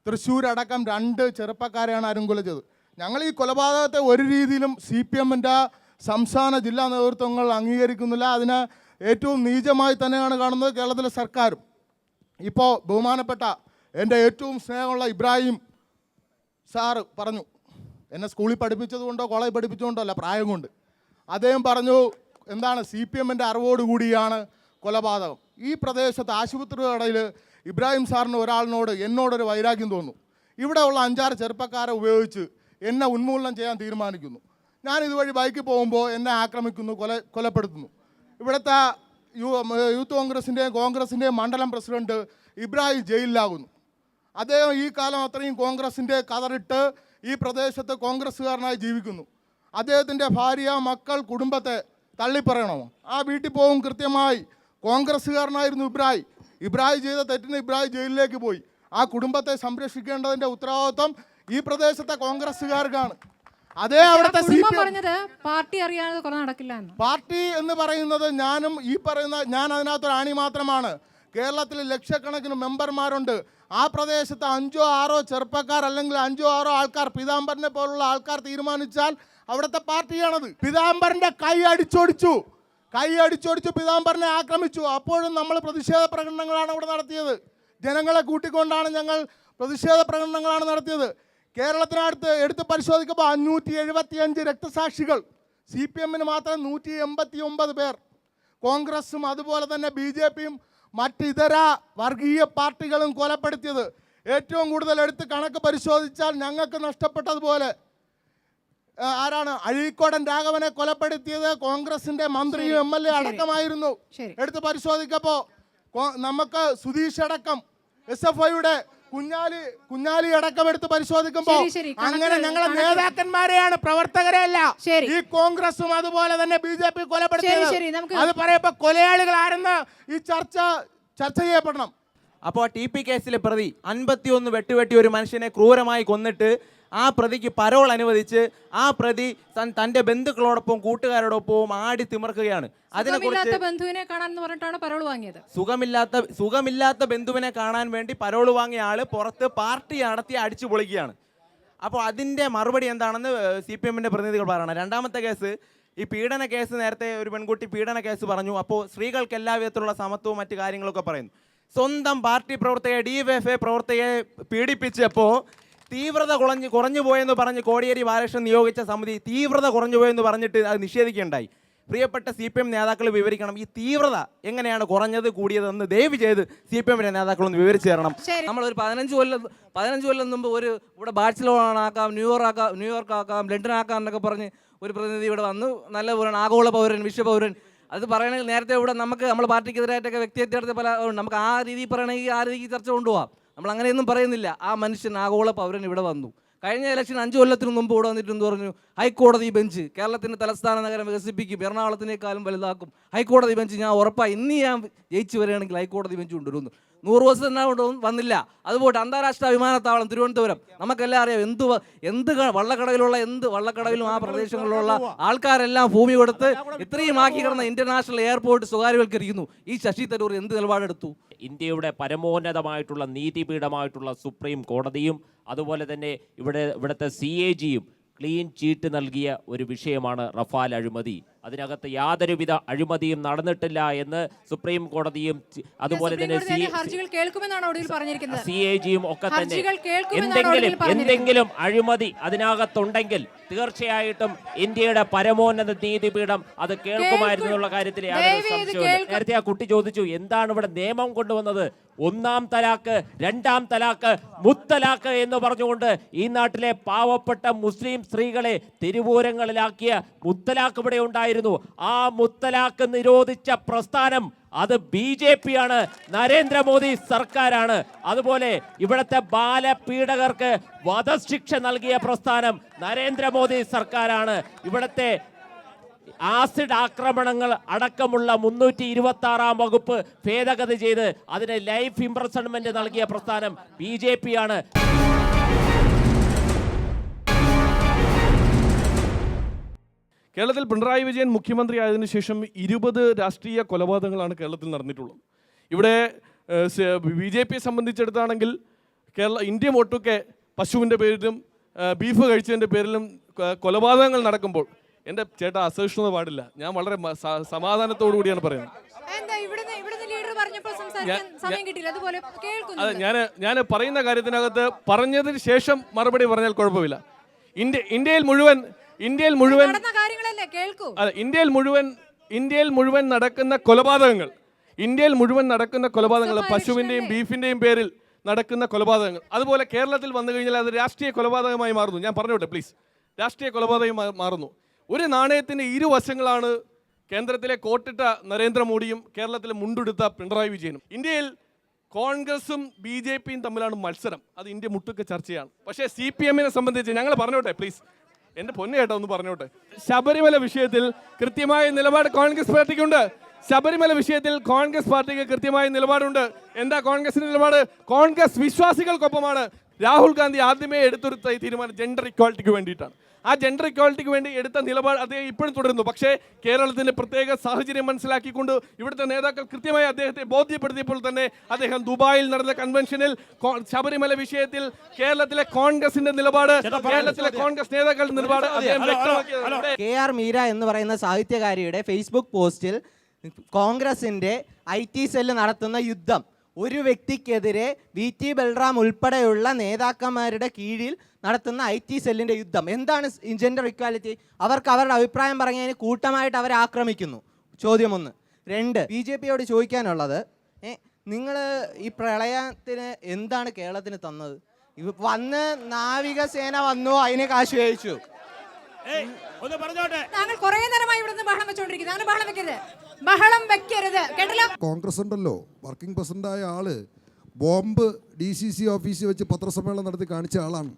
തൃശ്ശൂരടക്കം 2 ചെറുപ്പക്കാരെയാണ് അരുങ്കുലച്ചത്. ഞങ്ങൾ ഈ കൊലപാതകത്തെ ഒരു രീതിയിലും CPMൻ്റെ സംസ്ഥാന ജില്ലാ നേതൃത്വങ്ങൾ അംഗീകരിക്കുന്നില്ല. അതിനെ ഏറ്റവും നീചമായി തന്നെയാണ് കാണുന്നത് കേരളത്തിലെ സർക്കാരും. ഇപ്പോൾ ബഹുമാനപ്പെട്ട എൻ്റെ ഏറ്റവും സ്നേഹമുള്ള ഇബ്രാഹിം സാറ് പറഞ്ഞു, എന്നെ സ്കൂളിൽ പഠിപ്പിച്ചതുകൊണ്ടോ കോളേജ് പഠിപ്പിച്ചതുകൊണ്ടോ അല്ല, പ്രായം കൊണ്ട്. അദ്ദേഹം പറഞ്ഞു എന്താണ് CPMൻ്റെ അറിവോടുകൂടിയാണ് കൊലപാതകം. ഈ പ്രദേശത്ത് ആശുപത്രിയുടെ ഇബ്രാഹിം സാറിന് ഒരാളിനോട് എന്നോടൊരു വൈരാഗ്യം തോന്നുന്നു. ഇവിടെ ഉള്ള 5-6 ചെറുപ്പക്കാരെ ഉപയോഗിച്ച് എന്നെ ഉന്മൂലനം ചെയ്യാൻ തീരുമാനിക്കുന്നു. ഞാൻ ഇതുവഴി ബൈക്കിൽ പോകുമ്പോൾ എന്നെ ആക്രമിക്കുന്നു, കൊലപ്പെടുത്തുന്നു. ഇവിടുത്തെ യൂത്ത് കോൺഗ്രസിൻ്റെയും മണ്ഡലം പ്രസിഡന്റ് ഇബ്രാഹിം ജയിലിലാകുന്നു. അദ്ദേഹം ഈ കാലം അത്രയും കോൺഗ്രസിൻ്റെ കതറിട്ട് ഈ പ്രദേശത്ത് കോൺഗ്രസ്സുകാരനായി ജീവിക്കുന്നു. അദ്ദേഹത്തിൻ്റെ ഭാര്യ, മക്കൾ, കുടുംബത്തെ തള്ളിപ്പറയണമോ? ആ വീട്ടിൽ പോകും കൃത്യമായി കോൺഗ്രസ്സുകാരനായിരുന്നു ഇബ്രാഹിം ചെയ്ത തെറ്റിന് ഇബ്രാഹിം ജയിലിലേക്ക് പോയി. ആ കുടുംബത്തെ സംരക്ഷിക്കേണ്ടതിൻ്റെ ഉത്തരവാദിത്വം ഈ പ്രദേശത്തെ കോൺഗ്രസ്സുകാർക്കാണ്. അതേ അവിടുത്തെ പാർട്ടി അറിയാതെ കുറെ നടക്കില്ല. പാർട്ടി എന്ന് പറയുന്നത് ഞാൻ അതിനകത്തൊരു ആണി മാത്രമാണ്. കേരളത്തിൽ ലക്ഷക്കണക്കിന് മെമ്പർമാരുണ്ട്. ആ പ്രദേശത്ത് 5-6 ചെറുപ്പക്കാർ അല്ലെങ്കിൽ 5-6 ആൾക്കാർ, പീതാംബരനെ പോലുള്ള ആൾക്കാർ തീരുമാനിച്ചാൽ അവിടുത്തെ പാർട്ടിയാണത്. പീതാംബരൻ്റെ കൈ അടിച്ചോടിച്ചു പീതാംബരനെ ആക്രമിച്ചു. അപ്പോഴും നമ്മൾ പ്രതിഷേധ പ്രകടനങ്ങളാണ് അവിടെ നടത്തിയത്. ജനങ്ങളെ കൂട്ടിക്കൊണ്ടാണ് ഞങ്ങൾ പ്രതിഷേധ പ്രകടനങ്ങളാണ് നടത്തിയത്. കേരളത്തിനടുത്ത് എടുത്ത് പരിശോധിക്കുമ്പോൾ 575 രക്തസാക്ഷികൾ, CPMന് മാത്രം 189 പേർ, കോൺഗ്രസും അതുപോലെ തന്നെ BJPയും മറ്റിതര വർഗീയ പാർട്ടികളും കൊലപ്പെടുത്തിയത്. ഏറ്റവും കൂടുതൽ എടുത്ത് കണക്ക് പരിശോധിച്ചാൽ ഞങ്ങൾക്ക് നഷ്ടപ്പെട്ടതുപോലെ ആരാണ്? അഴീക്കോടൻ രാഘവനെ കൊലപ്പെടുത്തിയത് കോൺഗ്രസിൻ്റെ മന്ത്രിയും MLA അടക്കമായിരുന്നു. എടുത്ത് പരിശോധിക്കപ്പോൾ നമുക്ക് സുധീഷ് അടക്കം, SFIയുടെ കുഞ്ഞാലി അടക്കം എടുത്ത് പരിശോധിക്കുമ്പോൾ അങ്ങനെ ഞങ്ങളെ നേതാക്കന്മാരെയാണ്, പ്രവർത്തകരെ അല്ല ഈ കോൺഗ്രസും അതുപോലെ തന്നെ BJP കൊലപ്പെടുത്തിയത്. അത് പറയുമ്പോൾ കൊലയാളികൾ ആരെന്ന് ഈ ചർച്ച ചെയ്യപ്പെടണം. അപ്പോൾ TP കേസിലെ പ്രതി 51 വെട്ടുവെട്ടി ഒരു മനുഷ്യനെ ക്രൂരമായി കൊന്നിട്ട് ആ പ്രതിക്ക് പരോൾ അനുവദിച്ച് ആ പ്രതി തൻ്റെ ബന്ധുക്കളോടൊപ്പം കൂട്ടുകാരോടൊപ്പവും ആടി തിമർക്കുകയാണ്. ബന്ധുവിനെ കാണാൻ പറഞ്ഞിട്ടാണ് പരോൾ വാങ്ങിയത്. സുഖമില്ലാത്ത ബന്ധുവിനെ കാണാൻ വേണ്ടി പരോൾ വാങ്ങിയ ആള് പുറത്ത് പാർട്ടി നടത്തി അടിച്ചു പൊളിക്കുകയാണ്. അപ്പോൾ അതിൻ്റെ മറുപടി എന്താണെന്ന് CPMൻ്റെ പ്രതിനിധികൾ പറയണം. രണ്ടാമത്തെ കേസ്, ഈ പീഡന കേസ്, നേരത്തെ ഒരു പെൺകുട്ടി പീഡന കേസ് പറഞ്ഞു. അപ്പോൾ സ്ത്രീകൾക്ക് എല്ലാ വിധത്തിലുള്ള സമത്വവും മറ്റു കാര്യങ്ങളൊക്കെ പറയുന്നു. സ്വന്തം പാർട്ടി പ്രവർത്തകയെ, DYFI പ്രവർത്തകയെ പീഡിപ്പിച്ചപ്പോൾ തീവ്രത കുറഞ്ഞു പോയെന്ന് പറഞ്ഞ് കോടിയേരി ബാലകൃഷ്ണൻ നിയോഗിച്ച സമിതി തീവ്രത കുറഞ്ഞു പോയെന്ന് പറഞ്ഞിട്ട് അത് നിഷേധിക്കുകയുണ്ടായി. പ്രിയപ്പെട്ട CPM നേതാക്കൾ വിവരിക്കണം, ഈ തീവ്രത എങ്ങനെയാണ് കുറഞ്ഞത് കൂടിയതെന്ന് ദയവ് ചെയ്ത് CPMൻ്റെ നേതാക്കളൊന്ന് വിവരിച്ചു തരണം. നമ്മളൊരു 15 കൊല്ലം മുമ്പ് ഇവിടെ ബാഴ്സലോണ ആക്കാം, ന്യൂയോർക്ക് ആക്കാം, ലണ്ടൻ ആക്കാം എന്നൊക്കെ പറഞ്ഞ് ഒരു പ്രതിനിധി ഇവിടെ വന്നു. നല്ല പൗരൻ, ആഗോള പൗരൻ, വിശ്വപൗരൻ. അത് പറയണമെങ്കിൽ നേരത്തെ ഇവിടെ നമ്മൾ പാർട്ടിക്കെതിരായിട്ടൊക്കെ വ്യക്തിഹത്യ പല നമുക്ക് ആ രീതിയിൽ പറയണമെങ്കിൽ ആ രീതിക്ക് ചർച്ച കൊണ്ടുപോകാം. നമ്മൾ അങ്ങനെയൊന്നും പറയുന്നില്ല. ആ മനുഷ്യൻ, ആഗോള പൗരൻ ഇവിടെ വന്നു. കഴിഞ്ഞ ഇലക്ഷൻ 5 കൊല്ലത്തിന് മുമ്പ് ഇവിടെ വന്നിട്ടെന്ന് പറഞ്ഞു ഹൈക്കോടതി ബെഞ്ച് കേരളത്തിൻ്റെ തലസ്ഥാന നഗരം വികസിപ്പിക്കും, എറണാകുളത്തിനേക്കാളും വലുതാക്കും. ഹൈക്കോടതി ബെഞ്ച് ഞാൻ ഉറപ്പായി ഇന്ന് ഞാൻ ജയിച്ചു വരികയാണെങ്കിൽ ഹൈക്കോടതി ബെഞ്ച് കൊണ്ടുവരുന്നു. 100 ദിവസം തന്നെ വന്നില്ല. അതുപോട്ട് അന്താരാഷ്ട്ര വിമാനത്താവളം തിരുവനന്തപുരം, നമുക്കെല്ലാം അറിയാം എന്ത് വള്ളക്കടവിലും ആ പ്രദേശങ്ങളിലുള്ള ആൾക്കാരെല്ലാം ഭൂമി കൊടുത്ത് ഇത്രയും ആക്കി കിടന്ന ഇന്റർനാഷണൽ എയർപോർട്ട് സ്വകാര്യവൽക്കരിക്കുന്നു. ഈ ശശി തരൂർ എന്ത് നിലപാടെടുത്തു? ഇന്ത്യയുടെ പരമോന്നതമായിട്ടുള്ള നീതിപീഠമായിട്ടുള്ള സുപ്രീം കോടതിയും അതുപോലെ തന്നെ ഇവിടുത്തെ CAGയും ക്ലീൻ ചീറ്റ് നൽകിയ ഒരു വിഷയമാണ് റഫാൽ അഴിമതി. അതിനകത്ത് യാതൊരുവിധ അഴിമതിയും നടന്നിട്ടില്ല എന്ന് സുപ്രീം കോടതിയും അതുപോലെ തന്നെ CAGയും ഒക്കെ തന്നെ എന്തെങ്കിലും അഴിമതി അതിനകത്തുണ്ടെങ്കിൽ തീർച്ചയായിട്ടും ഇന്ത്യയുടെ പരമോന്നത നീതിപീഠം അത് കേൾക്കുമായിരുന്നു എന്നുള്ള കാര്യത്തിൽ യാതൊരു സംശയവുമില്ല. നേരത്തെ ആ കുട്ടി ചോദിച്ചു എന്താണ് ഇവിടെ നിയമം കൊണ്ടുവന്നത്, 1-ാം തലാക്ക്, 2-ാം തലാക്ക്, മുത്തലാക്ക് എന്ന് പറഞ്ഞുകൊണ്ട് ഈ നാട്ടിലെ പാവപ്പെട്ട മുസ്ലിം സ്ത്രീകളെ തിരുവൂരങ്ങളിലാക്കിയ മുത്തലാക്ക് ഇവിടെ ഉണ്ടായിരുന്നു. ആ മുത്തലാക്ക് നിരോധിച്ച പ്രസ്ഥാനം അത് BJP-യാണ്, നരേന്ദ്രമോദി സർക്കാരാണ്. അതുപോലെ ഇവിടുത്തെ ബാലപീഡകർക്ക് വധശിക്ഷ നൽകിയ പ്രസ്ഥാനം നരേന്ദ്രമോദി സർക്കാരാണ്. ഇവിടുത്തെ ആസിഡ് ആക്രമണങ്ങൾ അടക്കമുള്ള 326 വകുപ്പ് ഭേദഗതി ചെയ്ത് അതിന് ലൈഫ് ഇംപ്രസൺമെന്റ് നൽകിയ പ്രസ്ഥാനം BJP ആണ്. കേരളത്തിൽ പിണറായി വിജയൻ മുഖ്യമന്ത്രി ആയതിനു ശേഷം 20 രാഷ്ട്രീയ കൊലപാതകങ്ങളാണ് കേരളത്തിൽ നടന്നിട്ടുള്ളത്. ഇവിടെ BJPയെ സംബന്ധിച്ചിടത്താണെങ്കിൽ ഇന്ത്യ ഒട്ടുക്കെ പശുവിൻ്റെ പേരിലും ബീഫ് കഴിച്ചതിൻ്റെ പേരിലും കൊലപാതകങ്ങൾ നടക്കുമ്പോൾ എൻ്റെ ചേട്ടാ അസഹിഷ്ണുത പാടില്ല. ഞാൻ വളരെ സമാധാനത്തോടു കൂടിയാണ് പറയുന്നത്. അതെ, ഞാൻ പറയുന്ന കാര്യത്തിനകത്ത് പറഞ്ഞതിന് ശേഷം മറുപടി പറഞ്ഞാൽ കുഴപ്പമില്ല. ഇന്ത്യയിൽ മുഴുവൻ നടക്കുന്ന കൊലപാതകങ്ങൾ പശുവിൻ്റെയും ബീഫിൻ്റെയും പേരിൽ നടക്കുന്ന കൊലപാതകങ്ങൾ, അതുപോലെ കേരളത്തിൽ വന്നു കഴിഞ്ഞാൽ അത് രാഷ്ട്രീയ കൊലപാതകമായി മാറുന്നു. ഞാൻ പറഞ്ഞോട്ടെ പ്ലീസ്, രാഷ്ട്രീയ കൊലപാതകമായി മാറുന്നു. ഒരു നാണയത്തിൻ്റെ ഇരുവശങ്ങളാണ് കേന്ദ്രത്തിലെ കോട്ടിട്ട നരേന്ദ്രമോദിയും കേരളത്തിലെ മുണ്ടെടുത്ത പിണറായി വിജയനും. ഇന്ത്യയിൽ കോൺഗ്രസും BJPയും തമ്മിലാണ് മത്സരം. അത് ഇന്ത്യ മുട്ടുക്ക് ചർച്ചയാണ്. പക്ഷേ CPMനെ സംബന്ധിച്ച് ഞങ്ങൾ പറഞ്ഞോട്ടെ പ്ലീസ്, എൻ്റെ പൊന്നു കേട്ടോ ഒന്ന് പറഞ്ഞോട്ടെ. ശബരിമല വിഷയത്തിൽ കൃത്യമായ നിലപാട് കോൺഗ്രസ് പാർട്ടിക്കുണ്ട്. ശബരിമല വിഷയത്തിൽ കോൺഗ്രസ് പാർട്ടിക്ക് കൃത്യമായ നിലപാടുണ്ട്. എന്താ കോൺഗ്രസിന്റെ നിലപാട്? കോൺഗ്രസ് വിശ്വാസികൾക്കൊപ്പമാണ്. രാഹുൽ ഗാന്ധി ആദ്യമേ എടുത്തൊരു തീരുമാനം ജെൻഡർ ഇക്വാലിറ്റിക്ക് വേണ്ടിയിട്ടാണ്. ആ ജെൻഡർ ഇക്വാലിറ്റിക്ക് വേണ്ടി എടുത്ത നിലപാട് അദ്ദേഹം ഇപ്പോഴും തുടരുന്നു. പക്ഷേ കേരളത്തിൻ്റെ പ്രത്യേക സാഹചര്യം മനസ്സിലാക്കിക്കൊണ്ട് ഇവിടുത്തെ നേതാക്കൾ കൃത്യമായി അദ്ദേഹത്തെ ബോധ്യപ്പെടുത്തിയപ്പോൾ തന്നെ അദ്ദേഹം ദുബായിൽ നടന്ന കൺവെൻഷനിൽ ശബരിമല വിഷയത്തിൽ കേരളത്തിലെ കോൺഗ്രസിന്റെ നിലപാട്, കേരളത്തിലെ കോൺഗ്രസ് നേതാക്കളുടെ നിലപാട് അദ്ദേഹം വ്യക്തമാക്കി. KR മീര എന്ന് പറയുന്ന സാഹിത്യകാരിയുടെ ഫേസ്ബുക്ക് പോസ്റ്റിൽ കോൺഗ്രസിൻ്റെ IT സെല്ല് നടത്തുന്ന യുദ്ധം, ഒരു വ്യക്തിക്കെതിരെ VT ബൽറാം ഉൾപ്പെടെയുള്ള നേതാക്കന്മാരുടെ കീഴിൽ നടത്തുന്ന IT സെല്ലിൻ്റെ യുദ്ധം. എന്താണ് ജെൻഡർ ഇക്വാലിറ്റി? അവർക്ക് അവരുടെ അഭിപ്രായം പറഞ്ഞതിന് കൂട്ടമായിട്ട് അവരെ ആക്രമിക്കുന്നു. ചോദ്യം 1. 2, BJPയോട് ചോദിക്കാനുള്ളത്, നിങ്ങൾ ഈ പ്രളയത്തിന് എന്താണ് കേരളത്തിന് തന്നത്? വന്ന് നാവികസേന വന്നു, അതിന് കാശ് കഴിച്ചു. താങ്കൾ കുറേ നേരമായി ഇവിടുന്ന് ബഹളം വെച്ചുകൊണ്ടിരിക്കുന്നത്. ബഹളം വെക്കരുത്, കേട്ടല്ലോ? കോൺഗ്രസ് ഉണ്ടല്ലോ, വർക്കിംഗ് പ്രസിഡന്റായ ആള് ബോംബ് DCC ഓഫീസിൽ വെച്ച് പത്രസമ്മേളനം നടത്തി കാണിച്ച ആളാണ്.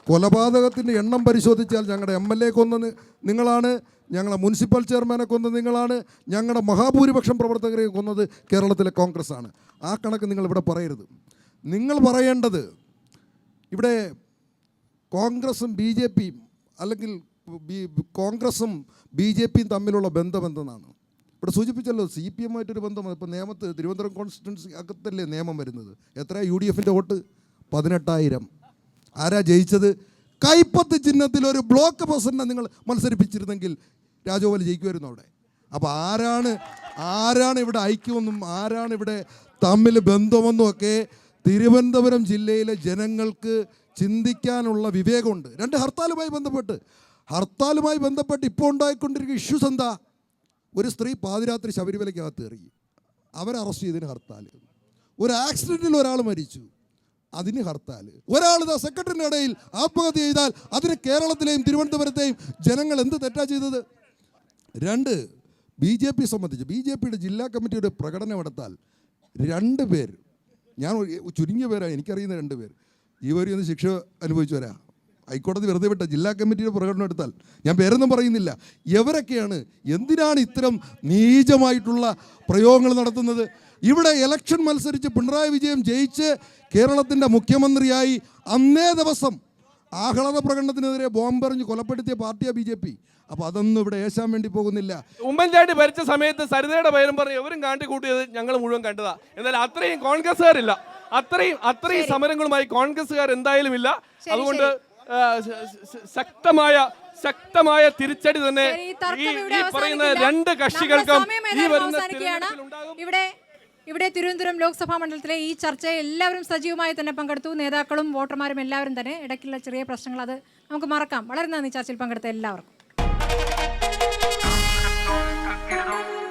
കൊലപാതകത്തിൻ്റെ എണ്ണം പരിശോധിച്ചാൽ ഞങ്ങളുടെ MLA കൊന്നത് നിങ്ങളാണ്, ഞങ്ങളുടെ മുനിസിപ്പൽ ചെയർമാനെ കൊന്നത് നിങ്ങളാണ്, ഞങ്ങളുടെ മഹാഭൂരിപക്ഷം പ്രവർത്തകരെ കൊന്നത് കേരളത്തിലെ കോൺഗ്രസ് ആണ്. ആ കണക്ക് നിങ്ങൾ ഇവിടെ പറയരുത്. നിങ്ങൾ പറയേണ്ടത് ഇവിടെ കോൺഗ്രസും BJPയും അല്ലെങ്കിൽ കോൺഗ്രസും BJPയും തമ്മിലുള്ള ബന്ധം എന്തെന്നാണ് ഇവിടെ സൂചിപ്പിച്ചല്ലോ. CPMമായിട്ടൊരു ബന്ധമാണ്. ഇപ്പോൾ തിരുവനന്തപുരം കോൺസ്റ്റിറ്റ്യുവൻസി അകത്തല്ലേ നിയമം വരുന്നത്? എത്ര UDFൻ്റെ വോട്ട്? 18,000. ആരാ ജയിച്ചത്? കൈപ്പത്ത് ചിഹ്നത്തിൽ ഒരു ബ്ലോക്ക് പ്രസിഡന്റിനെ നിങ്ങൾ മത്സരിപ്പിച്ചിരുന്നെങ്കിൽ രാജഗോപാൽ ജയിക്കുമായിരുന്നു അവിടെ. അപ്പോൾ ആരാണ് ഇവിടെ ഐക്യമെന്നും ആരാണ് ഇവിടെ തമ്മിൽ ബന്ധമെന്നും ഒക്കെ തിരുവനന്തപുരം ജില്ലയിലെ ജനങ്ങൾക്ക് ചിന്തിക്കാനുള്ള വിവേകമുണ്ട്. 2, ഹർത്താലുമായി ബന്ധപ്പെട്ട് ഇപ്പോൾ ഉണ്ടായിക്കൊണ്ടിരിക്കുന്ന ഇഷ്യൂസ് എന്താ? ഒരു സ്ത്രീ പാതിരാത്രി ശബരിമലയ്ക്കകത്ത് കയറി, അവരെ അറസ്റ്റ് ചെയ്തതിന് ഹർത്താൽ. ഒരു ആക്സിഡൻറ്റിൽ ഒരാൾ മരിച്ചു, അതിന് ഹർത്താൽ. ഒരാൾ സെക്രട്ടറിൻ്റെ ഇടയിൽ ആത്മഹത്യ ചെയ്താൽ അതിന് കേരളത്തിലെയും തിരുവനന്തപുരത്തെയും ജനങ്ങൾ എന്ത് തെറ്റാ ചെയ്തത്? 2, BJP സംബന്ധിച്ച് BJPയുടെ ജില്ലാ കമ്മിറ്റിയുടെ പ്രകടനം എടുത്താൽ 2 പേർ, ഞാൻ ചുരുങ്ങിയ പേരാണ് എനിക്കറിയുന്ന 2 പേർ ജീവപര്യന്തം ശിക്ഷ അനുഭവിച്ചു വരാം. ഹൈക്കോടതി വെറുതെ വിട്ട ജില്ലാ കമ്മിറ്റിയുടെ പ്രകടനം എടുത്താൽ, ഞാൻ പേരൊന്നും പറയുന്നില്ല, എവരൊക്കെയാണ് എന്തിനാണ് ഇത്തരം നീചമായിട്ടുള്ള പ്രയോഗങ്ങൾ നടത്തുന്നത്? ഇവിടെ ഇലക്ഷൻ മത്സരിച്ച് പിണറായി വിജയൻ ജയിച്ച് കേരളത്തിൻ്റെ മുഖ്യമന്ത്രിയായി അന്നേ ദിവസം ആഹ്ലാദ പ്രകടനത്തിനെതിരെ ബോംബെറിഞ്ഞ് കൊലപ്പെടുത്തിയ പാർട്ടിയാണ് BJP. അപ്പോൾ അതൊന്നും ഇവിടെ ഏശാൻ വേണ്ടി പോകുന്നില്ല. ഉമ്മൻചാണ്ടി ഭരിച്ച സമയത്ത് സരിതയുടെ പേരും പറഞ്ഞ് എവരും കാട്ടിക്കൂട്ടിയത് ഞങ്ങൾ മുഴുവൻ കണ്ടതാ. എന്നാൽ അത്രയും കോൺഗ്രസ്സുകാരില്ല, അത്രയും സമരങ്ങളുമായി കോൺഗ്രസ്സുകാർ എന്തായാലും ഇല്ല. അതുകൊണ്ട് ശക്തമായ തിരിച്ചടി തന്നെ ഈ പറയുന്ന 2 കക്ഷികൾക്കും ഈ വരുന്ന ഇവിടെ തിരുവനന്തപുരം ലോക്സഭാ മണ്ഡലത്തിലെ ഈ ചർച്ചയിൽ എല്ലാവരും സജീവമായി തന്നെ പങ്കെടുത്തു. നേതാക്കളും വോട്ടർമാരും എല്ലാവരും തന്നെ. ഇടയ്ക്കുള്ള ചെറിയ പ്രശ്നങ്ങൾ അത് നമുക്ക് മറക്കാം. വളരെ നന്ദി ചർച്ചയിൽ പങ്കെടുത്ത എല്ലാവർക്കും.